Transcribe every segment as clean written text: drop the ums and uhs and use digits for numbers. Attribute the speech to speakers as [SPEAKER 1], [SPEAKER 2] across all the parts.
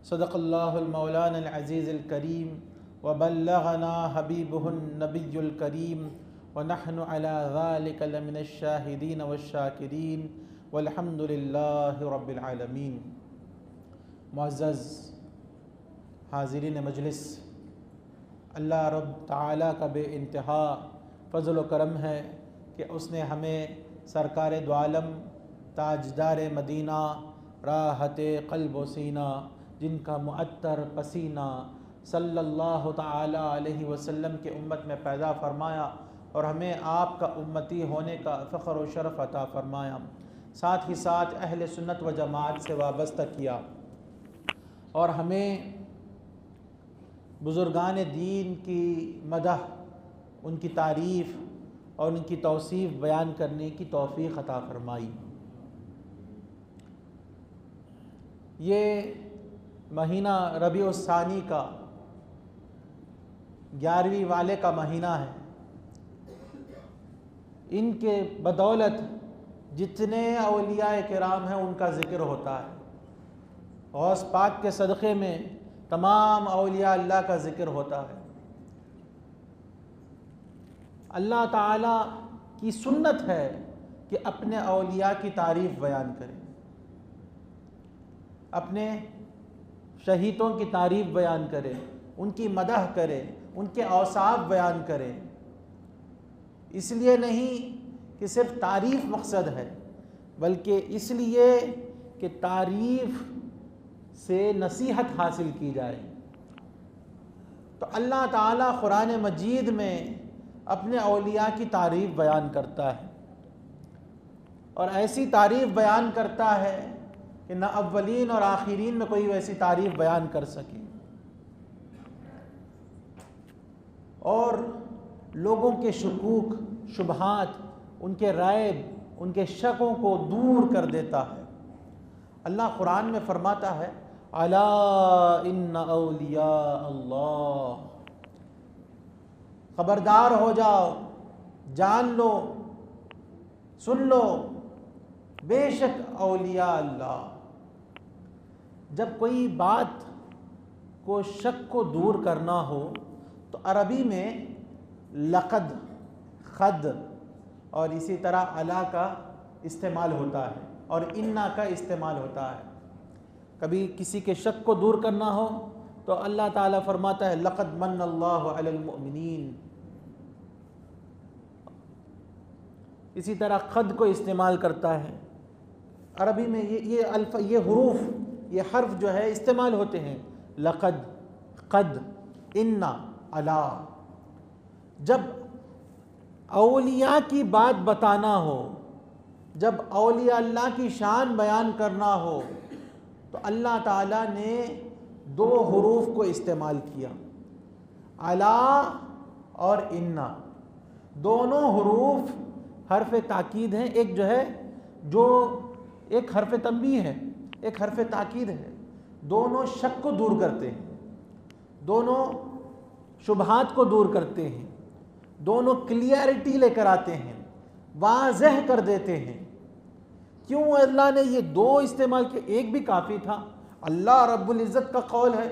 [SPEAKER 1] सदक़ल्लाहुल मौलाना अज़ीज़ुल करीम व बल्लगना हबीबुहुन नबियुल करीम व नहनु अला ज़ालिका लमिनश शाहिदीन वश्शाकिरीन वल्हम्दुलिल्लाहि रब्बिल आलमीन। मुअज़्ज़ज़ हाज़िरीन मजलिस, अल्लाह रब्ब ताला का बेइंतहा फ़ज़ल व करम है कि उसने हमें सरकार दो आलम ताजदार मदीना राहत क़ल्ब व सीना, जिनका मुअत्तर पसीना सल्लल्लाहु ताला अलैहि वसल्लम के उम्मत में पैदा फरमाया और हमें आपका उम्मती होने का फ़ख्र व शरफ़ अता फरमाया। साथ ही साथ अहले सुन्नत व जमात से वाबस्ता किया और हमें बुज़ुर्गान दीन की मदह, उनकी तारीफ़ और उनकी तौसीफ़ बयान करने की तौफ़ीक़ अता फ़रमाई। ये महीना रबीउल सानी का 11वीं वाले का महीना है। इनके बदौलत जितने औलिया किराम हैं उनका ज़िक्र होता है। गौस पाक के सदक़े में तमाम औलिया अल्लाह का ज़िक्र होता है। अल्लाह ताला की सुन्नत है कि अपने औलिया की तारीफ़ बयान करें, अपने शहीदों की तारीफ़ बयान करें, उनकी मदह करें, उनके औसाफ बयान करें। इसलिए नहीं कि सिर्फ तारीफ़ मकसद है, बल्कि इसलिए कि तारीफ़ से नसीहत हासिल की जाए। तो अल्लाह ताला कुरान मजीद में अपने औलिया की तारीफ़ बयान करता है और ऐसी तारीफ़ बयान करता है कि न अव्वलीन और आखिरीन में कोई वैसी तारीफ़ बयान कर सके और लोगों के शुकूक शुबहात, उनके रैब, उनके शकों को दूर कर देता है। अल्लाह कुरान में फरमाता है, अला इन्ना औलिया अल्लाह, खबरदार हो जाओ, जान लो, सुन लो, बेशक औलिया अल्लाह। जब कोई बात को शक को दूर करना हो तो अरबी में लक़द, ख़द और इसी तरह अला का इस्तेमाल होता है और इन्ना का इस्तेमाल होता है। कभी किसी के शक को दूर करना हो तो अल्लाह ताला फरमाता है, लक़द मन्नल्लाहु अलल मुअमिनीन। इसी तरह ख़द को इस्तेमाल करता है। अरबी में ये हुरूफ, ये हर्फ जो है इस्तेमाल होते हैं, लक़द, क़द, इन्ना, अला। जब औलिया की बात बताना हो, जब औलिया अल्लाह की शान बयान करना हो तो अल्लाह ताला ने दो हुरूफ को इस्तेमाल किया, अला और इन्ना। दोनों हुरूफ हर्फ ताकीद हैं। एक जो है जो एक हर्फ तंबीह है, एक हर्फ ताकीद है। दोनों शक को दूर करते हैं, दोनों शुबहात को दूर करते हैं, दोनों क्लियरिटी लेकर आते हैं, वाज़ेह कर देते हैं। क्यों अल्लाह ने ये दो इस्तेमाल किए? एक भी काफ़ी था। अल्लाह रब्बुल इज़्ज़त का कौल है,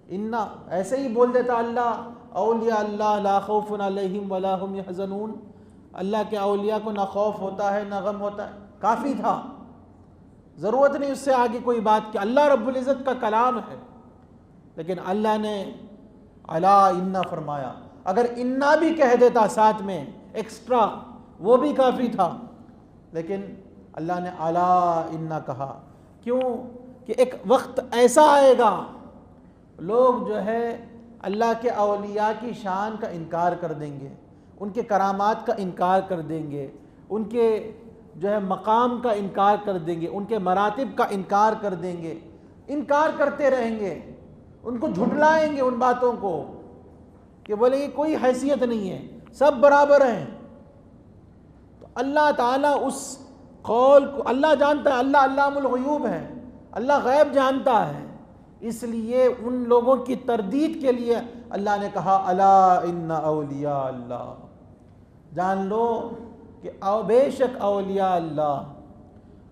[SPEAKER 1] इन्ना ऐसे ही बोल देता अल्लाह, औलिया अल्लाह ला खौफुन अलैहिम वला हुम यहज़नून। अल्लाह के औलिया को ना खौफ होता है ना गम होता है, काफ़ी था, ज़रूरत नहीं उससे आगे कोई बात की। अल्लाह रब्बुल इज़्ज़त का कलाम है, लेकिन अल्लाह ने अला इन्ना फरमाया। अगर इन्ना भी कह देता साथ में एक्स्ट्रा, वो भी काफ़ी था, लेकिन अल्लाह ने अला इन्ना कहा। क्यों कि एक वक्त ऐसा आएगा लोग जो है अल्लाह के औलिया की शान का इनकार कर देंगे, उनके करामात का इनकार कर देंगे, उनके जो है मकाम का इनकार कर देंगे, उनके मरातिब का इनकार कर देंगे, इनकार करते रहेंगे, उनको झुठलाएंगे उन बातों को कि बोलेंगे कोई हैसियत नहीं है, सब बराबर हैं। तो अल्लाह ताला उस कौल को, अल्लाह जानता है, अल्लाह अल्लामुल ग़ुयूब है, अल्लाह गैब जानता है, इसलिए उन लोगों की तरदीद के लिए अल्लाह ने कहा अला इन्ना औलिया अल्लाह, जान लो कि बेशक औलिया अल्लाह,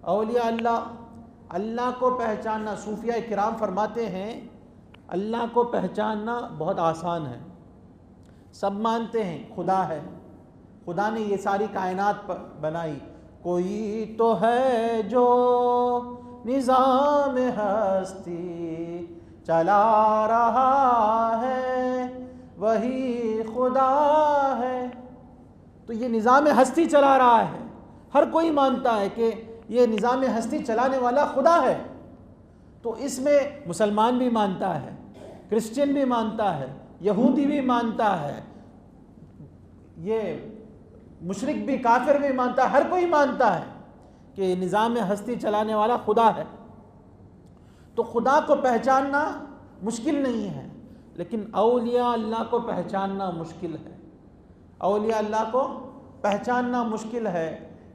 [SPEAKER 1] औलिया अल्लाह अल्लाह को पहचानना, सूफिया किराम फरमाते हैं अल्लाह को पहचानना बहुत आसान है। सब मानते हैं खुदा है, खुदा ने ये सारी कायनात बनाई, कोई तो है जो निज़ाम हस्ती चला रहा है वही खुदा है। तो ये निज़ाम हस्ती चला रहा है, हर कोई मानता है कि ये निज़ाम हस्ती चलाने वाला खुदा है। तो इसमें मुसलमान भी मानता है, क्रिश्चियन भी मानता है, यहूदी भी मानता है, ये मुशरिक भी, काफिर भी मानता है, हर कोई मानता है कि निज़ाम हस्ती चलाने वाला खुदा है। तो खुदा को पहचानना मुश्किल नहीं है, लेकिन औलिया अल्लाह को पहचानना मुश्किल है। औलिया अल्लाह को पहचानना मुश्किल है,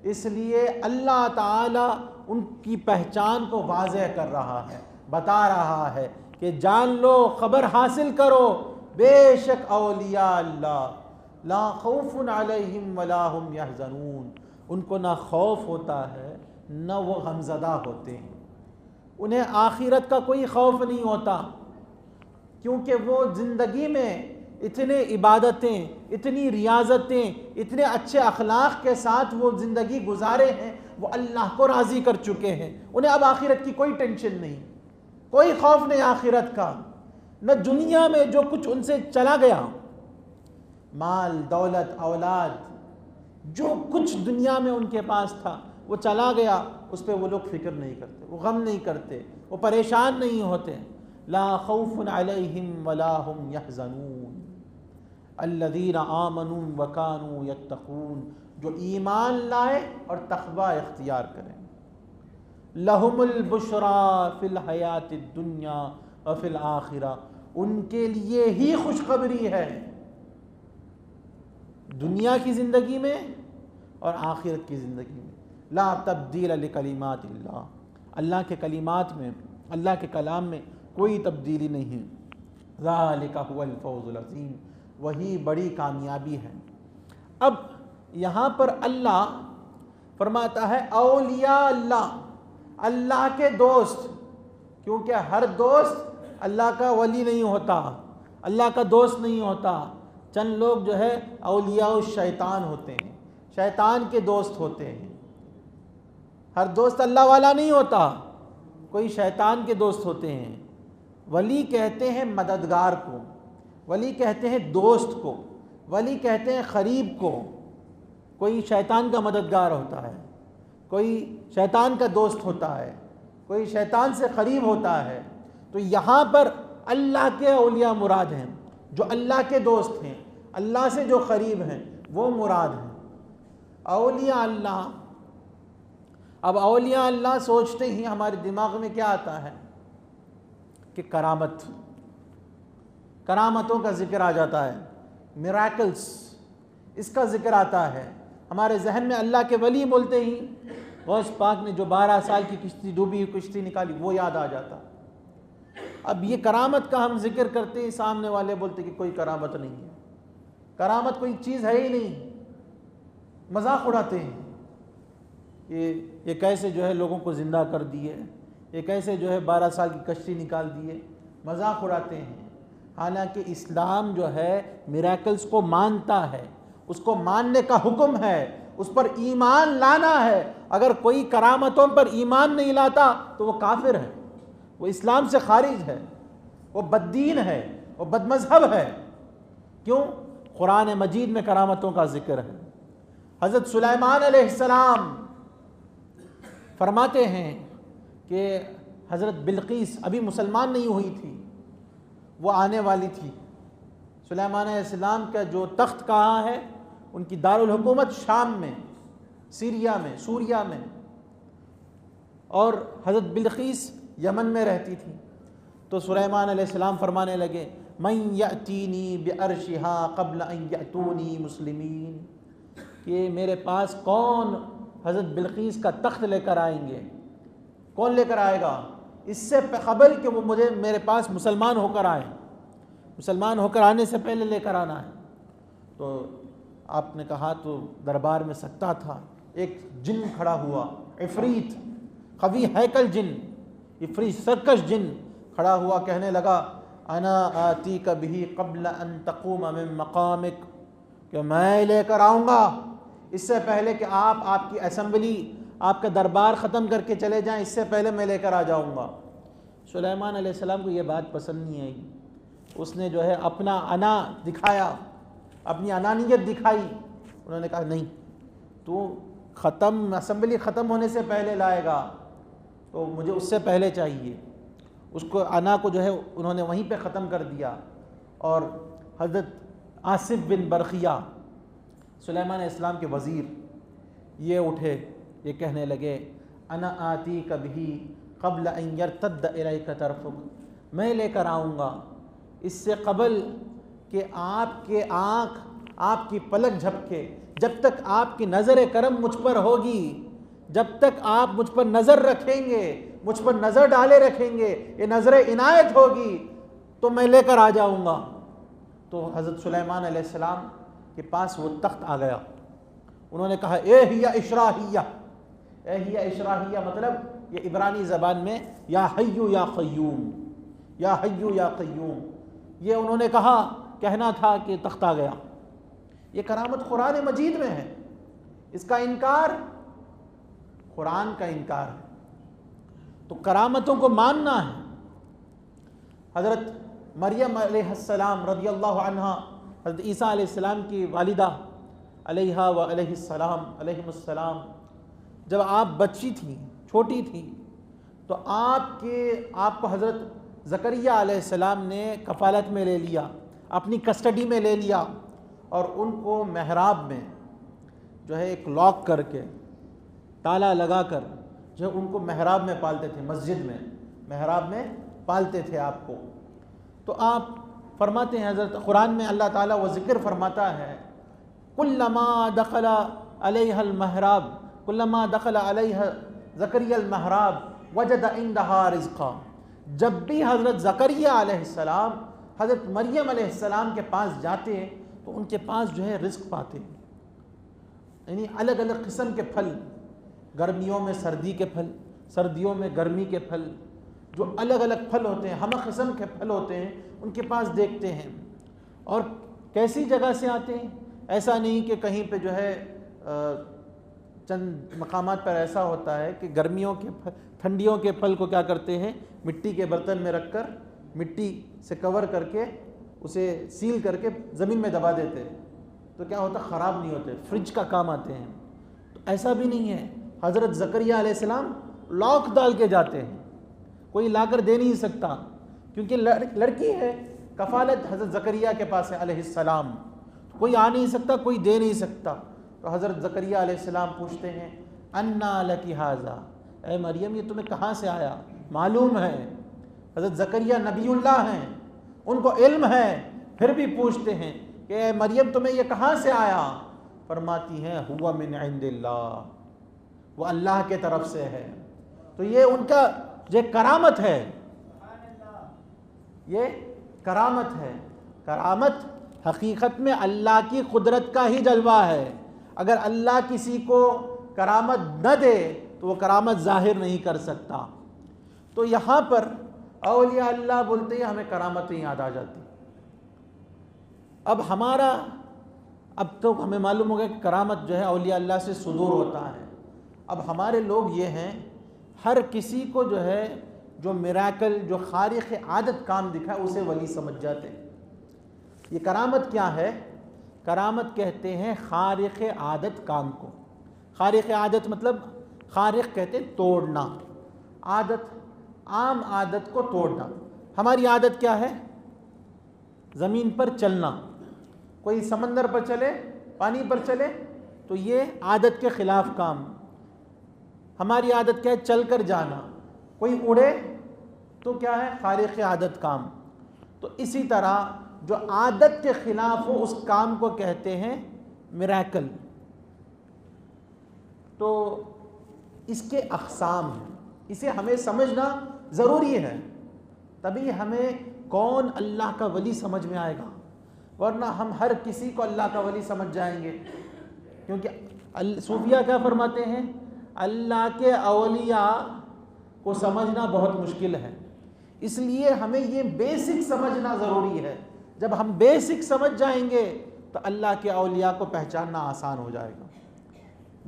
[SPEAKER 1] इसलिए अल्लाह ताला उनकी पहचान को वाज़ेह कर रहा है, बता रहा है कि जान लो, खबर हासिल करो, बेशक औलिया अल्लाह ला खौफुन अलैहिम वला हुम यहज़नून, उनको ना खौफ होता है न वो गमज़दा होते हैं। उन्हें आखिरत का कोई खौफ नहीं होता, क्योंकि वो ज़िंदगी में इतने इबादतें, इतनी रियाजतें, इतने अच्छे अखलाक के साथ वो ज़िंदगी गुजारे हैं, वो अल्लाह को राज़ी कर चुके हैं। उन्हें अब आखिरत की कोई टेंशन नहीं, कोई खौफ नहीं आखिरत का। न दुनिया में जो कुछ उनसे चला गया, माल, दौलत, औलाद, जो कुछ दुनिया में उनके पास था वो चला गया, उस पर वो लोग फ़िक्र नहीं करते, वो गम नहीं करते, वो परेशान नहीं होते। ला खौफुन अलैहिम वला हुम यहज़नून अल्लज़ीना आमनू व कानू यत्तक़ून, जो ईमान लाए और तक़वा इख्तियार करें। लहुमुल बुशरा फ़िल हयातिद दुनिया व फ़िल आखिरा, उनके लिए ही खुशखबरी है दुनिया की ज़िंदगी में और आखिरत की ज़िंदगी में। ला तब्दील लिकलिमातिल्लाह, अल्लाह के कलिमात में, अल्लाह के कलाम में कोई तब्दीली नहीं है। ज़ालिका हुवल फ़ौज़ुल अज़ीम, वही बड़ी कामयाबी है। अब यहाँ पर अल्लाह फरमाता है औलिया अल्लाह, अल्लाह के दोस्त, क्योंकि हर दोस्त अल्लाह का वली नहीं होता, अल्लाह का दोस्त नहीं होता। चंद लोग जो है औलिया शैतान होते हैं, शैतान के दोस्त होते हैं। हर दोस्त अल्लाह वाला नहीं होता, कोई शैतान के दोस्त होते हैं। वली कहते हैं मददगार को, वली कहते हैं दोस्त को, वली कहते हैं क़रीब को। कोई शैतान का मददगार होता है, कोई शैतान का दोस्त होता है, कोई शैतान से क़रीब होता है। तो यहाँ पर अल्लाह के औलिया मुराद हैं, जो अल्लाह के दोस्त हैं, अल्लाह से जो क़रीब हैं, वो मुराद हैं औलिया अल्लाह। अब औलिया अल्लाह सोचते ही हमारे दिमाग में क्या आता है कि करामत, करामतों का ज़िक्र आ जाता है, मिराकल्स, इसका ज़िक्र आता है हमारे जहन में। अल्लाह के वली बोलते ही गौस पाक ने जो 12 साल की किश्ती, डूबी हुई किश्ती निकाली, वो याद आ जाता। अब ये करामत का हम जिक्र करते ही सामने वाले बोलते कि कोई करामत नहीं है, करामत कोई चीज़ है ही नहीं, मजाक उड़ाते हैं। ये कैसे जो है लोगों को ज़िंदा कर दिए, ये कैसे जो है 12 साल की कश्ती निकाल दिए, मजाक उड़ाते हैं। हालांकि इस्लाम जो है मिराकल्स को मानता है, उसको मानने का हुक्म है, उस पर ईमान लाना है। अगर कोई करामतों पर ईमान नहीं लाता तो वो काफिर है, वो इस्लाम से खारिज है, वो बद्दीन है, वो बदमज़हब है। क्यों? कुरान मजीद में करामतों का जिक्र है। हज़रत सुलेमान अलैहिस्सलाम फरमाते हैं कि हज़रत बिल्कीस अभी मुसलमान नहीं हुई थी, वो आने वाली थी। सुलेमान अलैहिस्सलाम का जो तख्त कहाँ है, उनकी दारुल हुकूमत शाम में, सीरिया में, सूरिया में, और हज़रत बिल्कीस यमन में रहती थी। तो सुलेमान अलैहिस्सलाम फरमाने लगे, मन यअतीनी बिअर्शिहा क़ब्ल अन यअतूनी मुस्लिमीन, कि मेरे पास कौन हज़रत बिल्कीस का तख्त लेकर आएंगे, कौन लेकर आएगा इससे कबल कि वो मुझे मेरे पास मुसलमान होकर आए, मुसलमान होकर आने से पहले लेकर आना है। तो आपने कहा तो दरबार में सकता था, एक जिन खड़ा हुआ, इफ़रीत, कवी हैकल जिन, इफरी सर्कश जिन खड़ा हुआ कहने लगा अना आती कभी क़ब्ल अन तक़ूम मिन मक़ामिक, कि मैं लेकर आऊँगा इससे पहले कि आप आपकी असेंबली, आपका दरबार ख़त्म करके चले जाएं, इससे पहले मैं लेकर आ जाऊँगा। सुलेमान अलैहिस्सलाम को ये बात पसंद नहीं आई। उसने जो है अपना अना दिखाया, अपनी अनानियत दिखाई। उन्होंने कहा नहीं, तू असेंबली ख़त्म होने से पहले लाएगा तो मुझे उससे पहले चाहिए। उसको अना को जो है उन्होंने वहीं पे ख़त्म कर दिया। और हज़रत आसिफ बिन बरखिया, सुलेमान इस्लाम के वज़ीर, ये उठे, ये कहने लगे अना आती कभी क़ब्ल अन यर्तद्द इलैका तरफ़ुक, मैं लेकर आऊँगा इससे कबल कि आपके आँख, आपकी पलक झपके, जब तक आपकी नज़र करम मुझ पर होगी, जब तक आप मुझ पर नज़र रखेंगे, मुझ पर नज़र डाले रखेंगे, ये नज़र इनायत होगी तो मैं लेकर आ जाऊँगा। तो हज़रत सुलेमान अलैहिस्सलाम के पास वो तख्त आ गया। उन्होंने कहा ए हिया इशराहिया, ए हिया इशराहिया मतलब ये इब्रानी ज़बान में या हय्यू या क़य्यूम, या हय्यू या क़य्यूम, ये उन्होंने कहा, कहना था कि तख्त आ गया। ये करामत कुरान मजीद में है, इसका इनकार कुरान का इनकार है। तो करामतों को मानना है। हज़रत मरियम अलैहिस्सलाम रज़ियल्लाहु अन्हा, हज़रत ईसा अलैहिस्सलाम की वालिदा अलैहा व अलैहिस्सलाम, जब आप बच्ची थी, छोटी थी, तो आपको हज़रत ज़करिया अलैहिस्सलाम ने कफ़ालत में ले लिया, अपनी कस्टडी में ले लिया और उनको महराब में जो है एक लॉक करके, ताला लगाकर जो उनको महराब में पालते थे, मस्जिद में महराब में पालते थे आपको। तो आप फरमाते हैं, हज़रत कुरान में अल्लाह ताला वो ज़िक्र फरमाता है, कुल्लमा दखला अलैहल महराब, कुल्लमा दखला अलैहा ज़करिया अल महराब वजद इंदहा रिज़्क़ा। जब भी हज़रत ज़करिया अलैहिस्सलाम हज़रत मरियम अलैहिस्सलाम के पास जाते तो उनके पास जो है रिज़्क़ पाते, यानी अलग अलग किस्म के फल, गर्मियों में सर्दी के फल, सर्दियों में गर्मी के फल, जो अलग अलग फल होते हैं, हम किस्म के फल होते हैं, उनके पास देखते हैं। और कैसी जगह से आते हैं, ऐसा नहीं कि कहीं पे जो है चंद मकामात पर ऐसा होता है कि गर्मियों के फल, ठंडियों के फल को क्या करते हैं, मिट्टी के बर्तन में रखकर मिट्टी से कवर करके उसे सील करके ज़मीन में दबा देते हैं, तो क्या होता, ख़राब नहीं होते, फ्रिज का काम आते हैं। तो ऐसा भी नहीं है, हज़रत ज़करिया अलैहिस्सलाम लॉक डाल के जाते हैं, कोई लाकर दे नहीं सकता, क्योंकि लड़की है, कफ़ालत हज़रत ज़करिया के पास है अलैहिस्सलाम, कोई आ नहीं सकता, कोई दे नहीं सकता। तो हज़रत ज़करिया अलैहिस्सलाम पूछते हैं अन्ना लकी हाज़ा, ए मरियम ये तुम्हें कहाँ से आया? मालूम है हज़रत ज़करिया नबीउल्लाह हैं, उनको इल्म है, फिर भी पूछते हैं कि ए मरियम तुम्हें ये कहाँ से आया? फरमाती हैं हुवा मिन इंदिल्लाह, वो अल्लाह के तरफ से है। तो ये उनका ये करामत है, ये करामत है। करामत हकीकत में अल्लाह की कुदरत का ही जलवा है। अगर अल्लाह किसी को करामत न दे तो वो करामत ज़ाहिर नहीं कर सकता। तो यहाँ पर औलिया अल्लाह बोलते ही हमें करामतें याद आ जाती। अब तो हमें मालूम हो गया कि करामत जो है औलिया अल्लाह से सुदूर होता है। अब हमारे लोग ये हैं, हर किसी को जो है जो मिराकल, जो खारिक़ आदत काम दिखा उसे वली समझ जाते हैं। ये करामत क्या है? करामत कहते हैं खारिक़ आदत काम को। खारिक़ आदत मतलब खारिक़ कहते हैं तोड़ना, आदत, आम आदत को तोड़ना। हमारी आदत क्या है? ज़मीन पर चलना, कोई समंदर पर चले, पानी पर चले तो ये आदत के ख़िलाफ़ काम। हमारी आदत क्या है? चल कर जाना। कोई उड़े तो क्या है? खारिक़ आदत काम। तो इसी तरह जो आदत के ख़िलाफ़ हो उस काम को कहते हैं मिराकल। तो इसके अक़साम हैं, इसे हमें समझना ज़रूरी है, तभी हमें कौन अल्लाह का वली समझ में आएगा, वरना हम हर किसी को अल्लाह का वली समझ जाएंगे। क्योंकि सूफिया क्या फरमाते हैं? अल्लाह के औलिया को समझना बहुत मुश्किल है। इसलिए हमें ये बेसिक समझना ज़रूरी है। जब हम बेसिक समझ जाएंगे तो अल्लाह के औलिया को पहचानना आसान हो जाएगा,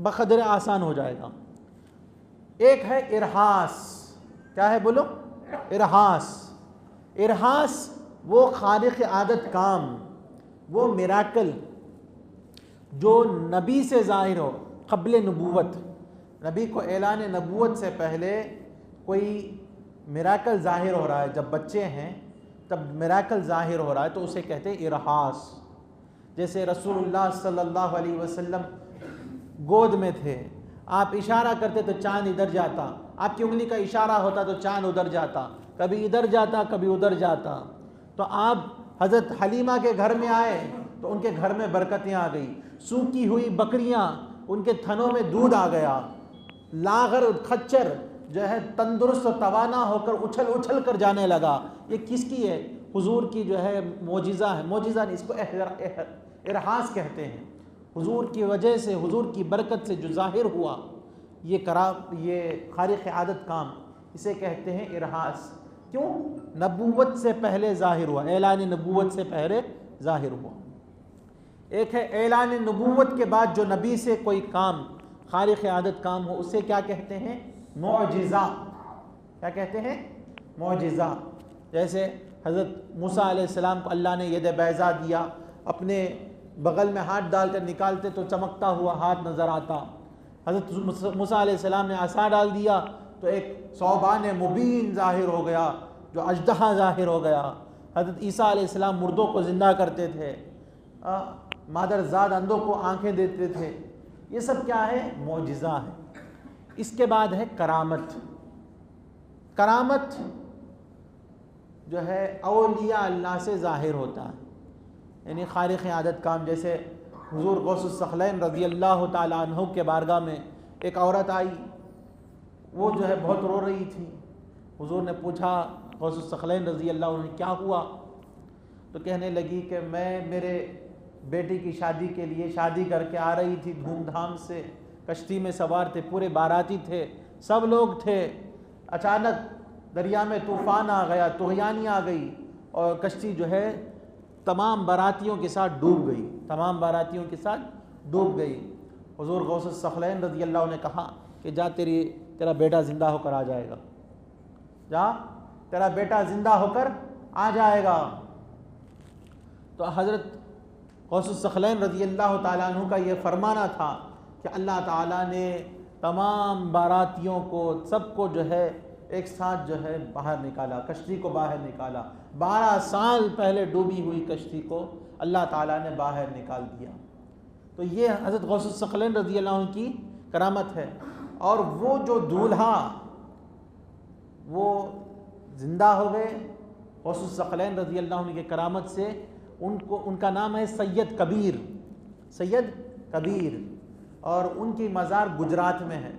[SPEAKER 1] बक़दर आसान हो जाएगा। एक है इरहास। क्या है बोलो? इरहास। इरहास वो खारिक़ आदत काम, वो मिराकल जो नबी से ज़ाहिर हो क़ब्ल नबूवत। नबी को ऐलान नबूवत से पहले कोई मिराकल ज़ाहिर हो रहा है, जब बच्चे हैं तब मिराकल ज़ाहिर हो रहा है तो उसे कहते हैं इरहास। जैसे रसूलुल्लाह सल्लल्लाहु अलैहि वसल्लम गोद में थे, आप इशारा करते तो चाँद इधर जाता, आपकी उंगली का इशारा होता तो चाँद उधर जाता, कभी इधर जाता कभी उधर जाता। तो आप हज़रत हलीमा के घर में आए तो उनके घर में बरकतें आ गई। सूखी हुई बकरियां, उनके थनों में दूध आ गया। लागर खच्चर जो है तंदुरुस्त और तवाना होकर उछल उछल कर जाने लगा। ये किसकी है? हुजूर की जो है मोजिज़ा है। मोजिज़ा नहीं, इसको इरहास कहते हैं। हुजूर की वजह से, हुजूर की बरकत से जो ज़ाहिर हुआ ये खारिक़ आदत काम, इसे कहते हैं इरहास। क्यों? नबूवत से पहले ज़ाहिर हुआ, ऐलान नबूवत से पहले ज़ाहिर हुआ। एक है ऐलान नबूवत के बाद जो नबी से कोई काम खारिक़ आदत काम हो, उसे क्या कहते हैं? मोजिज़ा। क्या कहते हैं? मोजिज़ा। जैसे हज़रत मूसा अलैहिस्सलाम को अल्लाह ने यद बैज़ा दिया, अपने बगल में हाथ डालकर निकालते तो चमकता हुआ हाथ नज़र आता। हज़रत मूसा अलैहिस्सलाम ने आसा डाल दिया तो एक सौबान मुबीन ज़ाहिर हो गया, जो अजदहा ज़ाहिर हो गया। हज़रत ईसा अलैहिस्सलाम मुर्दों को ज़िंदा करते थे, मादरज़ाद अंधों को आंखें देते थे। ये सब क्या है? मोजिज़ा है। इसके बाद है करामत। करामत जो है औलिया अल्लाह से ज़ाहिर होता है, यानी खारिक़ आदत काम। जैसे हुज़ूर गौसुस सखलैन रज़ी अल्लाह ताला अन्हु के बारगाह में एक औरत आई, वो जो है बहुत रो रही थी। हुज़ूर ने पूछा गौसुस सखलैन रज़ी अल्लाह अन्हु क्या हुआ? तो कहने लगी कि मैं मेरे बेटी की शादी के लिए शादी करके आ रही थी, धूमधाम से कश्ती में सवार थे, पूरे बाराती थे, सब लोग थे। अचानक दरिया में तूफ़ान आ गया, तुग़यानी आ गई और कश्ती जो है तमाम बारातियों के साथ डूब गई, तमाम बारातियों के साथ डूब गई। हुज़ूर गौसुस सखलैन रज़ी अल्लाह ने कहा कि जा, तेरा बेटा ज़िंदा होकर आ जाएगा, जा तेरा बेटा ज़िंदा होकर आ जाएगा। तो हज़रत गौसुस सखलैन रज़ी अल्लाह ताला अन्हु का ये फरमाना था कि अल्लाह ताला ने तमाम बारातियों को, सबको जो है एक साथ जो है बाहर निकाला, कश्ती को बाहर निकाला। 12 साल पहले डूबी हुई कश्ती को अल्लाह ताला ने बाहर निकाल दिया। तो ये हज़रत गौसुस सखलैन रज़ी अल्लाह अन्हु की करामत है। और वो जो दूल्हा वो ज़िंदा हो गए गौसुस सखलैन रज़ी अल्लाह अन्हु की करामत से। उनका नाम है सैयद कबीर, सैयद कबीर। और उनकी मज़ार गुजरात में है,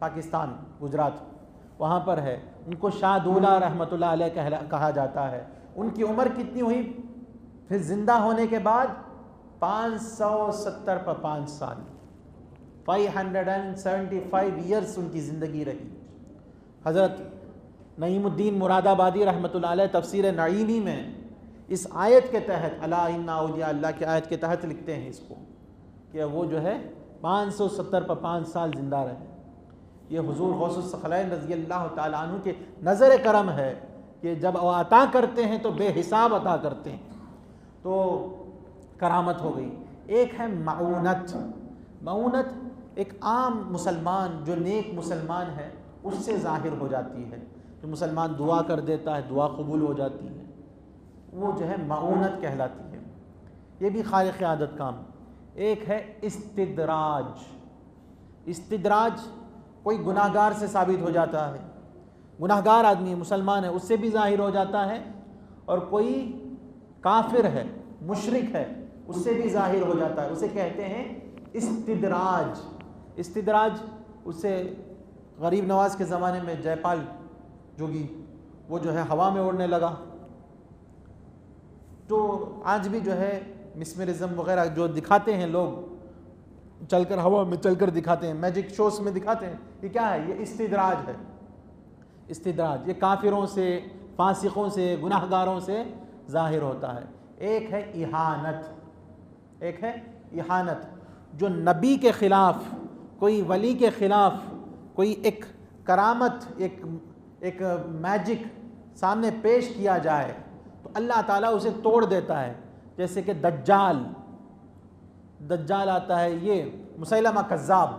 [SPEAKER 1] पाकिस्तान गुजरात, वहाँ पर है। उनको शाह दूल्हा रहमतुल्लाह अलैह कहा जाता है। उनकी उम्र कितनी हुई फिर ज़िंदा होने के बाद? 570 पर 5 साल, 575 ईयर्स उनकी ज़िंदगी रही। हज़रत नईमुद्दीन मुरादाबादी रहमतुल्लाह अलैह तफसीर नईमी में इस आयत के तहत, अला इन्ना औलिया अल्लाह की आयत के तहत लिखते हैं इसको कि वो जो है 570 पर 5 साल ज़िंदा रहे। ये हुज़ूर गौसुस सखलैन रज़ी अल्लाह ताला अन्हु के नज़र करम है कि जब वो अता करते हैं तो बेहिसाब अता करते हैं। तो करामत हो गई। एक है मऊनत। मऊनत एक आम मुसलमान जो नेक मुसलमान है उससे ज़ाहिर हो जाती है। जो मुसलमान दुआ कर देता है, दुआ कबूल हो जाती है, वो जो है मऊनत कहलाती है। ये भी खारिक़ आदत काम। एक है इस्तिदराज। इस्तिदराज कोई गुनाहगार से साबित हो जाता है, गुनाहगार आदमी मुसलमान है उससे भी ज़ाहिर हो जाता है, और कोई काफिर है, मुशरिक है, उससे भी ज़ाहिर हो जाता है। उसे कहते हैं इस्तिदराज। इस्तिदराज उससे गरीब नवाज के ज़माने में जयपाल जोगी वो जो है हवा में उड़ने लगा। तो आज भी जो है मिसमरिज़म वगैरह जो दिखाते हैं लोग, चलकर हवा में चलकर दिखाते हैं, मैजिक शोस में दिखाते हैं, ये क्या है? ये इस्तिदराज है। इस्तिद्राज, ये काफिरों से, फासिकों से, गुनाहगारों से ज़ाहिर होता है। एक है इहानत, एक है इहानत, जो नबी के ख़िलाफ़, कोई वली के ख़िलाफ़ कोई एक करामत, एक मैजिक सामने पेश किया जाए तो अल्लाह ताला उसे तोड़ देता है। जैसे कि दज्जाल आता है, ये मुसैलमा कज़्ज़ाब,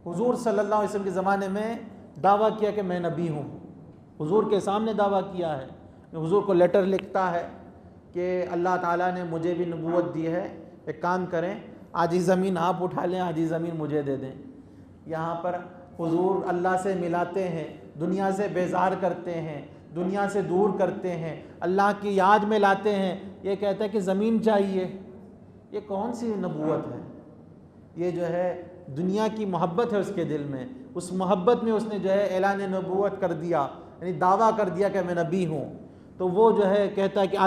[SPEAKER 1] हुजूर सल्लल्लाहु अलैहि वसल्लम के ज़माने में दावा किया कि मैं नबी हूँ, हुजूर के सामने दावा किया है, हुजूर को लेटर लिखता है कि अल्लाह ताला ने मुझे भी नबूवत दी है, एक काम करें, आधी ज़मीन आप उठा लें, आधी ज़मीन मुझे दे दें। यहाँ पर हुजूर अल्लाह से मिलाते हैं, दुनिया से बेजार करते हैं, दुनिया से दूर करते हैं, अल्लाह की याद में लाते हैं। ये कहता है कि ज़मीन चाहिए। ये कौन सी नबूवत है? ये जो है दुनिया की मोहब्बत है उसके दिल में, उस मोहब्बत में उसने जो है ऐलान नबूवत कर दिया, यानी दावा कर दिया कि मैं नबी हूँ। तो वो जो है कहता है कि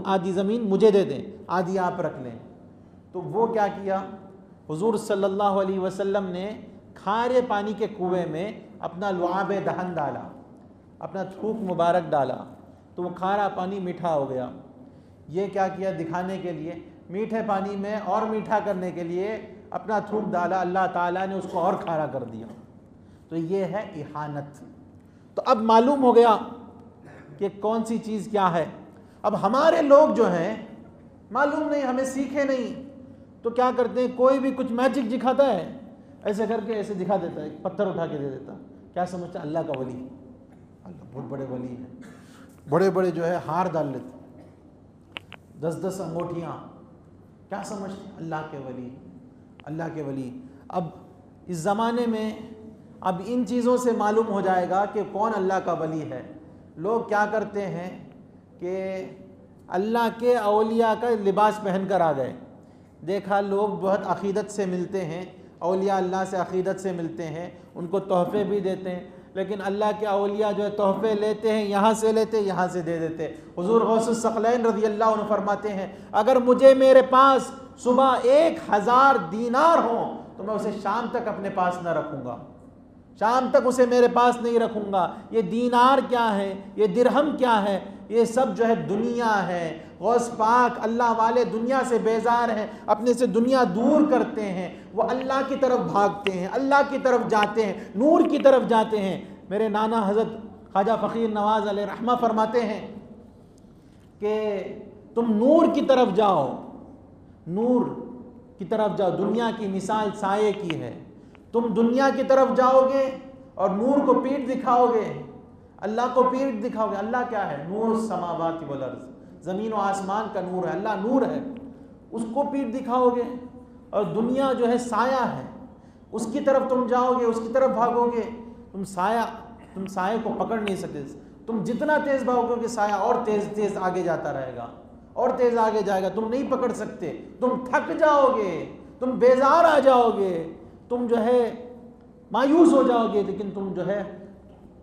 [SPEAKER 1] आधी ज़मीन मुझे दे दें, आधी आप रख लें। तो वो क्या किया, हुजूर सल्लल्लाहु अलैहि वसल्लम ने खारे पानी के कुएं में अपना लुआब दहन डाला, अपना थूक मुबारक डाला, तो वो खारा पानी मीठा हो गया। ये क्या किया, दिखाने के लिए, मीठे पानी में और मीठा करने के लिए अपना थूक डाला, अल्लाह ताला ने उसको और खारा कर दिया। तो ये है इहानत। तो अब मालूम हो गया कि कौन सी चीज़ क्या है। अब हमारे लोग जो हैं मालूम नहीं, हमें सीखे नहीं, तो क्या करते हैं, कोई भी कुछ मैजिक दिखाता है, ऐसे करके ऐसे दिखा देता है, पत्थर उठा के दे देता, क्या समझता है अल्लाह का वली, अल्लाह बहुत बड़े वली हैं, बड़े बड़े जो है हार डाल लेते, 10-10 अंगूठियाँ, क्या समझते अल्लाह के वली, अल्लाह के वली। अब इस ज़माने में अब इन चीज़ों से मालूम हो जाएगा कि कौन अल्लाह का वली है। लोग क्या करते हैं कि अल्लाह के औलिया का लिबास पहन कर आ गए। देखा लोग बहुत अक़ीदत से मिलते हैं, औलिया अल्लाह से अक़ीदत से मिलते हैं, उनको तोहफ़े भी देते हैं, लेकिन अल्लाह के औलिया जो है तोहफ़े लेते हैं, यहाँ से लेते, यहाँ से दे देते। हुज़ूर गौसुस सक़लैन रज़ी अल्लाह अन्हु फरमाते हैं, अगर मुझे मेरे पास सुबह 1000 दीनार हो तो मैं उसे शाम तक अपने पास न रखूँगा, शाम तक उसे मेरे पास नहीं रखूँगा। ये दीनार क्या है, ये दिरहम क्या है, ये सब जो है दुनिया है। गौस पाक अल्लाह वाले दुनिया से बेजार हैं, अपने से दुनिया दूर करते हैं, वो अल्लाह की तरफ भागते हैं, अल्लाह की तरफ जाते हैं, नूर की तरफ जाते हैं। मेरे नाना हज़रत ख्वाजा फ़कीर नवाज़ अलैहि रहमा फरमाते हैं कि तुम नूर की तरफ जाओ, नूर की तरफ जाओ। दुनिया की मिसाल साये की है, तुम दुनिया की तरफ जाओगे और नूर को पीठ दिखाओगे, अल्लाह को पीठ दिखाओगे। अल्लाह क्या है, नूर समावाति वल अर्ज़, ज़मीन और आसमान का नूर है, अल्लाह नूर है, उसको पीठ दिखाओगे। और दुनिया जो है साया है, उसकी तरफ तुम जाओगे, उसकी तरफ भागोगे, तुम साये को पकड़ नहीं सकते। तुम जितना तेज़ भागोगे साया और तेज़ तेज़ आगे जाता रहेगा, और तेज़ आगे जाएगा, तुम नहीं पकड़ सकते, तुम थक जाओगे, तुम बेजार आ जाओगे, तुम जो है मायूस हो जाओगे, लेकिन तुम जो है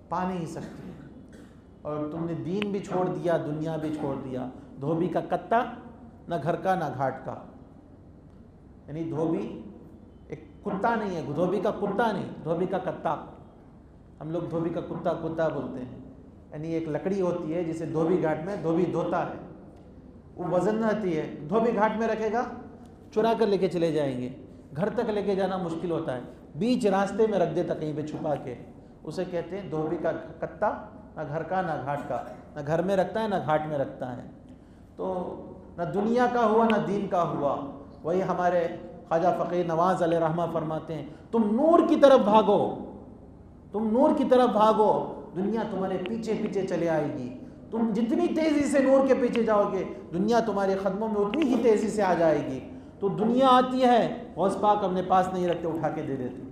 [SPEAKER 1] पा नहीं सकते। और तुमने दीन भी छोड़ दिया, दुनिया भी छोड़ दिया। धोबी का कत्ता, ना घर का ना घाट का, यानी धोबी एक कुत्ता नहीं है, धोबी का कुत्ता नहीं, धोबी का कत्ता। हम लोग धोबी का कुत्ता कुत्ता बोलते हैं, यानी एक लकड़ी होती है जिसे धोबी घाट में धोबी धोता है, वो वजन रहती है, धोबी घाट में रखेगा, चुरा कर लेके चले जाएंगे, घर तक लेके जाना मुश्किल होता है, बीच रास्ते में रख देता कहीं पे छुपा के, उसे कहते हैं धोबी का कत्ता, ना घर का ना घाट का, ना घर में रखता है ना घाट में रखता है। तो ना दुनिया का हुआ ना दीन का हुआ। वही हमारे ख्वाजा फ़कीर नवाज़ अलैहि रहमा फरमाते हैं, तुम नूर की तरफ भागो, तुम नूर की तरफ भागो, दुनिया तुम्हारे पीछे पीछे चले आएगी। तुम जितनी तेज़ी से नूर के पीछे जाओगे, दुनिया तुम्हारे कदमों में उतनी ही तेज़ी से आ जाएगी। तो दुनिया आती है, गौस पाक अपने पास नहीं रखते, उठा के दे देते,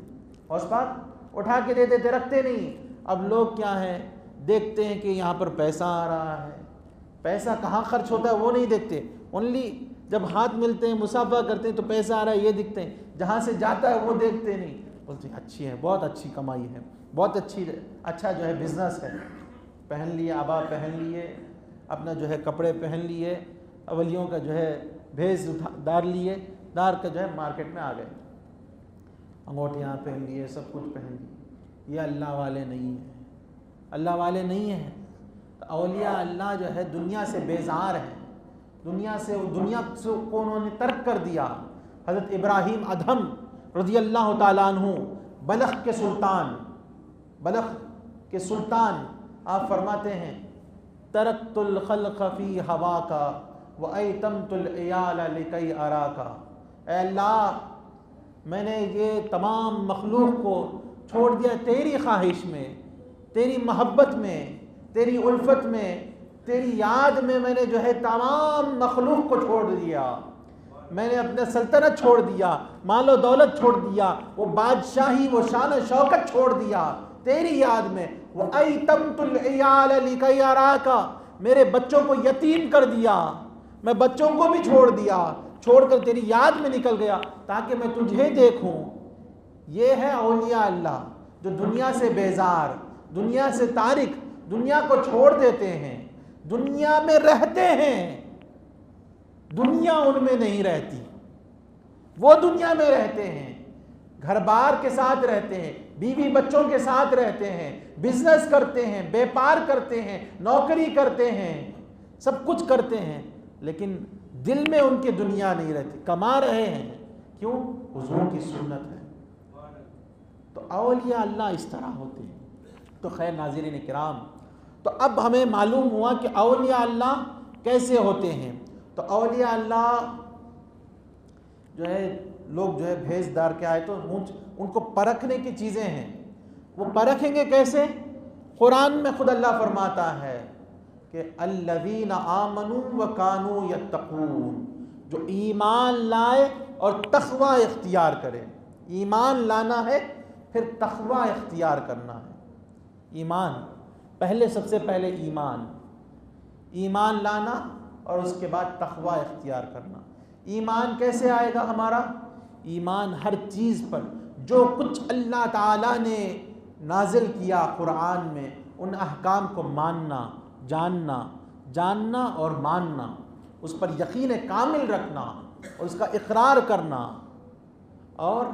[SPEAKER 1] गौस पाक उठा के दे देते, रखते नहीं। अब लोग क्या है, देखते हैं कि यहाँ पर पैसा आ रहा है, पैसा कहाँ खर्च होता है वो नहीं देखते, ओनली जब हाथ मिलते हैं, मुसाफा करते हैं तो पैसा आ रहा है ये दिखते हैं, जहाँ से जाता है वो देखते नहीं। बोलते अच्छी है, बहुत अच्छी कमाई है, बहुत अच्छा जो है बिज़नेस है, पहन लिए, आबा पहन लिए, अपना जो है कपड़े पहन लिए, अवलियों का जो है भेष दार लिए, दार का जो है मार्केट में आ गए, अंगूठियाँ पहन लिए, सब कुछ पहन लिए। ये अल्लाह वाले नहीं हैं, अल्लाह वाले नहीं हैं। तो औलिया अल्लाह जो है दुनिया से बेजार हैं, दुनिया को उन्होंने तर्क कर दिया। हज़रत इब्राहीम अदहम रज़ी अल्लाह ताला अन्हु बलख के सुल्तान आप फरमाते हैं, तरक्तुल खल्क़ फ़ी हवा का व अयतमतुल इयाल लिकई अराका। ऐ अल्लाह मैंने ये तमाम मखलूक को छोड़ दिया तेरी ख्वाहिश में, तेरी मोहब्बत में, तेरी उल्फत में, तेरी याद में मैंने जो है तमाम मखलूक को छोड़ दिया। मैंने अपने सल्तनत छोड़ दिया, मालो दौलत छोड़ दिया, वो बादशाही, वो शान शौकत छोड़ दिया तेरी याद में। वो अयतमतुल इयाल लिकई अराका, मेरे बच्चों को यतीम कर दिया, मैं बच्चों को भी छोड़ दिया, छोड़कर तेरी याद में निकल गया ताकि मैं तुझे देखूं। ये है औलिया अल्लाह जो दुनिया से बेजार, दुनिया से तारिक, दुनिया को छोड़ देते हैं, दुनिया में रहते हैं, दुनिया उनमें नहीं रहती, वो दुनिया में रहते हैं, घर बार के साथ रहते हैं, बीवी बच्चों के साथ रहते हैं, बिजनेस करते हैं, व्यापार करते हैं, नौकरी करते हैं, सब कुछ करते हैं, लेकिन दिल में उनके दुनिया नहीं रहती, कमा रहे हैं। क्यों? हुजूर की सुन्नत है। तो औलिया अल्लाह इस तरह होते हैं। तो खैर नाज़रीन किराम, तो अब हमें मालूम हुआ कि औलिया अल्लाह कैसे होते हैं। तो औलिया अल्लाह जो है लोग जो है भेजदार के आए तो उनको परखने की चीज़ें हैं। वो परखेंगे कैसे? कुरान में खुद अल्लाह फरमाता है कि अल्लज़ीना आमनू व कानू यत्तकून, जो ईमान लाए और तक़वा इख्तियार करे। ईमान लाना है, फिर तक़वा इख्तियार करना है। ईमान पहले, सबसे पहले ईमान लाना और उसके बाद तक़वा इख्तियार करना। ईमान कैसे आएगा हमारा? ईमान हर चीज़ पर, जो कुछ अल्लाह ताला ने नाजिल किया कुरान में, उन अहकाम को मानना, जानना और मानना, उस पर यकीन कामिल रखना और उसका इकरार करना और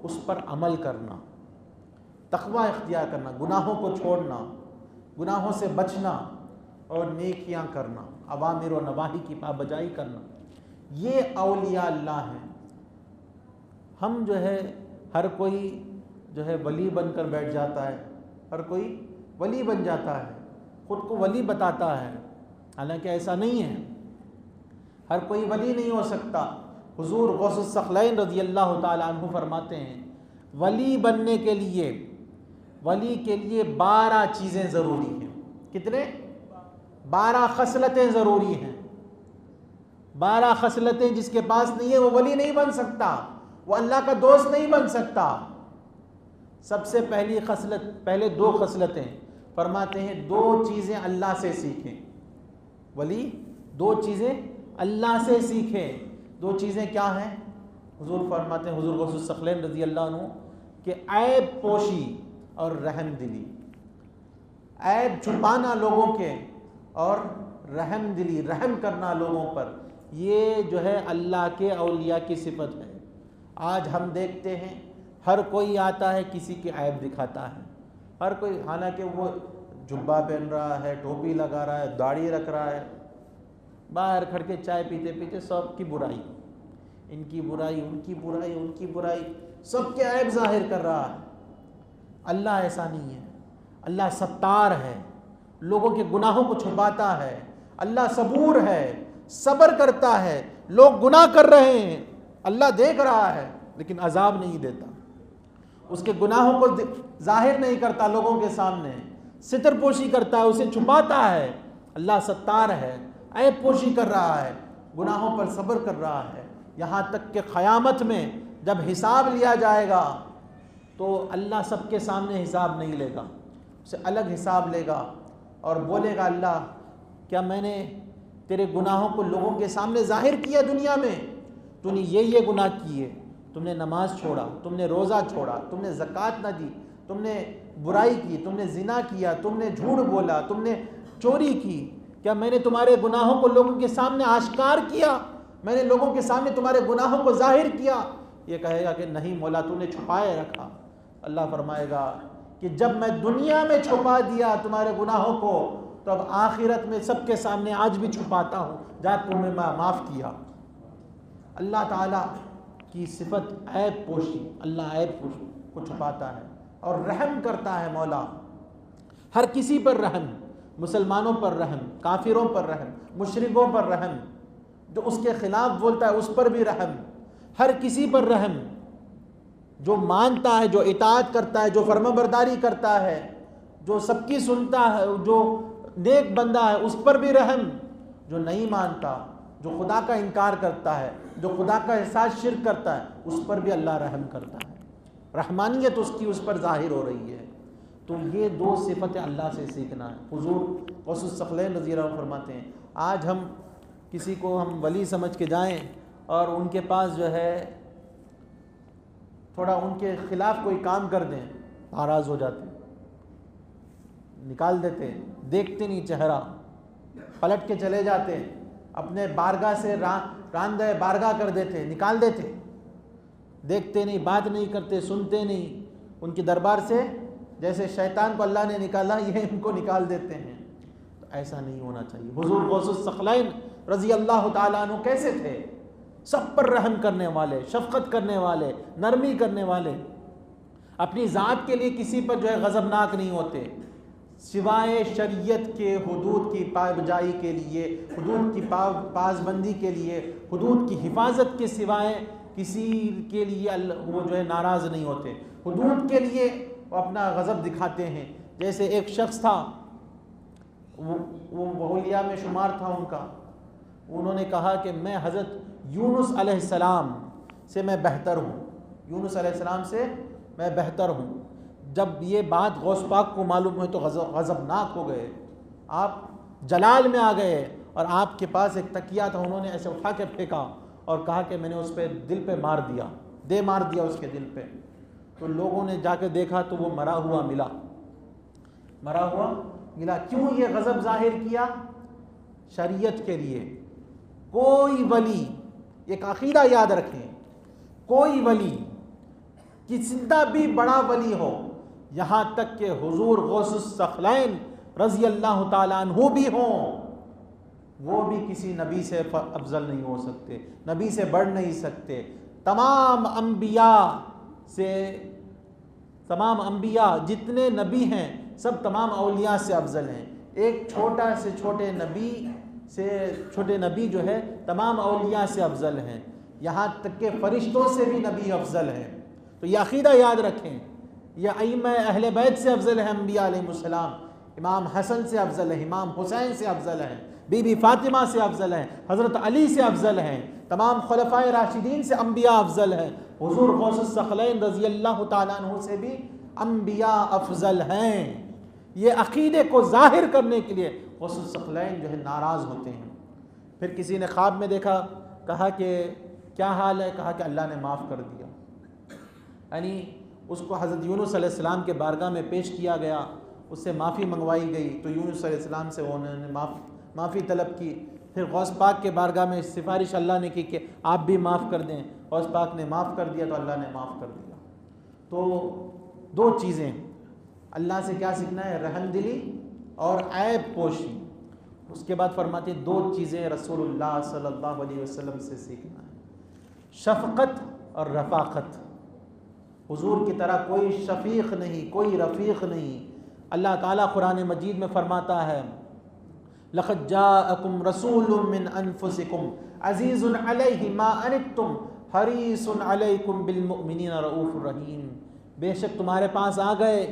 [SPEAKER 1] उस पर अमल करना, तक़वा इख्तियार करना, गुनाहों को छोड़ना, गुनाहों से बचना और नेकियां करना, अवामिर और नवाही की पाबजाई करना। ये औलिया अल्लाह हैं। हम जो है हर कोई जो है वली बनकर बैठ जाता है, हर कोई वली बन जाता है, ख़ुद को वली बताता है, हालांकि ऐसा नहीं है। हर कोई वली नहीं हो सकता। हुजूर गौसुस सखलैन रज़ी अल्लाह ताला अन्हु फरमाते हैं, वली बनने के लिए 12 चीज़ें ज़रूरी हैं। कितने? 12 खसलतें ज़रूरी हैं। 12 खसलतें जिसके पास नहीं है वो वली नहीं बन सकता, वो अल्लाह का दोस्त नहीं बन सकता। सबसे पहली खसलत, पहले 2 खसलतें फरमाते हैं, 2 चीज़ें अल्लाह से सीखें। वली 2 चीज़ें अल्लाह से सीखें। 2 चीज़ें क्या हैं? हुजूर फरमाते हैं, हुजूर गौसुस सखलैन रज़ी अल्लाह अन्हु, कि ऐब पोशी और रहम दिली। ऐब छुपाना लोगों के और रहम दिली, रहम करना लोगों पर, ये जो है अल्लाह के औलिया की सिफत है। आज हम देखते हैं हर कोई आता है किसी की ऐब दिखाता है, हर कोई, हालांकि वो जुब्बा पहन रहा है, टोपी लगा रहा है, दाढ़ी रख रहा है, बाहर खड़ के चाय पीते पीते सबकी बुराई, इनकी बुराई, उनकी बुराई, उनकी बुराई, सबके ऐब जाहिर कर रहा है। अल्लाह ऐसा नहीं है। अल्लाह सत्तार है, लोगों के गुनाहों को छुपाता है। अल्लाह सबूर है, सब्र करता है। लोग गुनाह कर रहे हैं, अल्लाह देख रहा है लेकिन अजाब नहीं देता, उसके गुनाहों को जाहिर नहीं करता लोगों के सामने, सितर पोशी करता है, उसे छुपाता है। अल्लाह सत्तार है, ऐब पोशी कर रहा है, गुनाहों पर सब्र कर रहा है। यहाँ तक कि क़यामत में जब हिसाब लिया जाएगा तो अल्लाह सबके सामने हिसाब नहीं लेगा, उसे अलग हिसाब लेगा और बोलेगा, अल्लाह क्या मैंने तेरे गुनाहों को लोगों के सामने जाहिर किया? दुनिया में तूने ये गुनाह किए, तुमने नमाज छोड़ा, तुमने रोज़ा छोड़ा, तुमने ज़कात ना दी, तुमने बुराई की, तुमने ज़िना किया, तुमने झूठ बोला, तुमने चोरी की, क्या मैंने तुम्हारे गुनाहों को लोगों के सामने आश्कार किया? मैंने लोगों के सामने तुम्हारे गुनाहों को जाहिर किया? ये कहेगा कि नहीं मौला, तूने छुपाए रखा। अल्लाह फरमाएगा कि जब मैं दुनिया में छुपा दिया तुम्हारे गुनाहों को, तो अब आखिरत में सबके सामने आज भी छुपाता हूँ, जा तुम्हें मैं माफ़ किया। अल्लाह ताला की सिफत ऐब पोशी, अल्लाह ऐब को छुपाता है और रहम करता है। मौला हर किसी पर रहम, मुसलमानों पर रहम, काफिरों पर रहम, मुशरिकों पर रहम, जो उसके खिलाफ बोलता है उस पर भी रहम, हर किसी पर रहम, जो मानता है, जो इताअत करता है, जो फर्माबरदारी करता है, जो सबकी सुनता है, जो नेक बंदा है उस पर भी रहम, जो नहीं मानता, जो खुदा का इनकार करता है, जो खुदा का एहसास शिर्क करता है, उस पर भी अल्लाह रहम करता है। रहमानियत उसकी उस पर जाहिर हो रही है। तो ये दो सिफतें अल्लाह से सीखना है। हुजूर गौसुस सखलैन रज़ी अल्लाह फरमाते हैं, आज हम किसी को हम वली समझ के जाएं और उनके पास जो है थोड़ा उनके खिलाफ कोई काम कर दें, नाराज़ हो जाते, निकाल देते, देखते नहीं चेहरा, पलट के चले जाते, अपने बारगाह से रांदे बारगाह कर देते, निकाल देते, देखते नहीं, बात नहीं करते, सुनते नहीं, उनके दरबार से जैसे शैतान को अल्लाह ने निकाला ये इनको निकाल देते हैं। तो ऐसा नहीं होना चाहिए। हुजूर गौसुस सखलैन रज़ी अल्लाह ताला अन्हु कैसे थे? सब पर रहम करने वाले, शफकत करने वाले, नरमी करने वाले, अपनी ज़ात के लिए किसी पर जो है गज़बनाक नहीं होते, सिवाय शरीयत के हुदूद की पाबजाई के लिए, हुदूद की पासबंदी के लिए, हुदूद की हिफाजत के सिवाय किसी के लिए वो जो है नाराज़ नहीं होते। हुदूद के लिए वो अपना गज़ब दिखाते हैं। जैसे एक शख्स था, वो बहुलिया में शुमार था उनका, उन्होंने कहा कि मैं हज़रत यूनुस अलैहिस्सलाम से मैं बेहतर हूँ, यूनुस अलैहिस्सलाम से मैं बेहतर हूँ। जब ये बात गौस पाक को मालूम हुई तो गज़बनाक हो गए, आप जलाल में आ गए और आपके पास एक तकिया था, उन्होंने ऐसे उठा के फेंका और कहा कि मैंने उस पर दिल पे मार दिया, मार दिया उसके दिल पे। तो लोगों ने जाके देखा तो वो मरा हुआ मिला, मरा हुआ मिला। क्यों ये गज़ब जाहिर किया? शरीयत के लिए। कोई वली, एक अकीदा याद रखें, कोई वली कितना भी बड़ा वली हो, यहाँ तक कि हुजूर गौसुस सखलैन रज़ी अल्लाह ताला अन्हु भी हों, वो भी किसी नबी से अफजल नहीं हो सकते, नबी से बढ़ नहीं सकते। तमाम अंबिया जितने नबी हैं सब तमाम औलिया से अफजल हैं। एक छोटा से छोटे नबी जो है तमाम औलिया से अफजल हैं, यहाँ तक के फरिश्तों से भी नबी अफजल हैं। तो यह अक़ीदा याद रखें, यह अइम्मा अहले बैत से अफजल है, अंबिया अलैहिमुस्सलाम, इमाम हसन से अफजल है, इमाम हुसैन से अफजल हैं, बीबी फातिमा से अफजल हैं, हज़रत अली से अफजल हैं, तमाम खुलफ़ाए राशिदीन से अंबिया अफजल हैं, हुजूर गौसुस सखलैन रज़ी अल्लाह ताला अन्हु से भी अंबिया अफजल हैं। ये अक़ीदे को ज़ाहिर करने के लिए गौसुस सखलैन जो है नाराज़ होते हैं। फिर किसी ने ख्वाब में देखा, कहा कि क्या हाल है? कहा कि अल्लाह ने माफ़ कर दिया। यानी उसको हज़रत यूनुस अलैहिस्सलाम के बारगाह में पेश किया गया, उससे माफ़ी मंगवाई गई, तो यूनुस अलैहिस्सलाम से उन्होंने माफ़ी तलब की। फिर गौस पाक के बारगाह में सिफारिश अल्लाह ने की कि आप भी माफ़ कर दें, गौस पाक ने माफ़ कर दिया तो अल्लाह ने माफ़ कर दिया। तो दो चीज़ें अल्लाह से क्या सीखना है? रहमदिली और ऐब पोशी। उसके बाद फरमाते दो चीज़ें रसूलुल्लाह सल्लल्लाहु अलैहि वसल्लम से सीखना है, शफ़क़त और रफ़ाक़त। हुजूर की तरह कोई शफ़ीक़ नहीं, कोई रफ़ीक़ नहीं। अल्लाह ताला कुरान मजीद में फरमाता है, लक़द जाअकुम रसूलुम मिन अनफुसिकुम अज़ीज़ुन अलैहि मा अनित्तुम हरीसुन अलैकुम बिल मुमिनीना रऊफ़ुर रहीम। बेशक तुम्हारे पास आ गए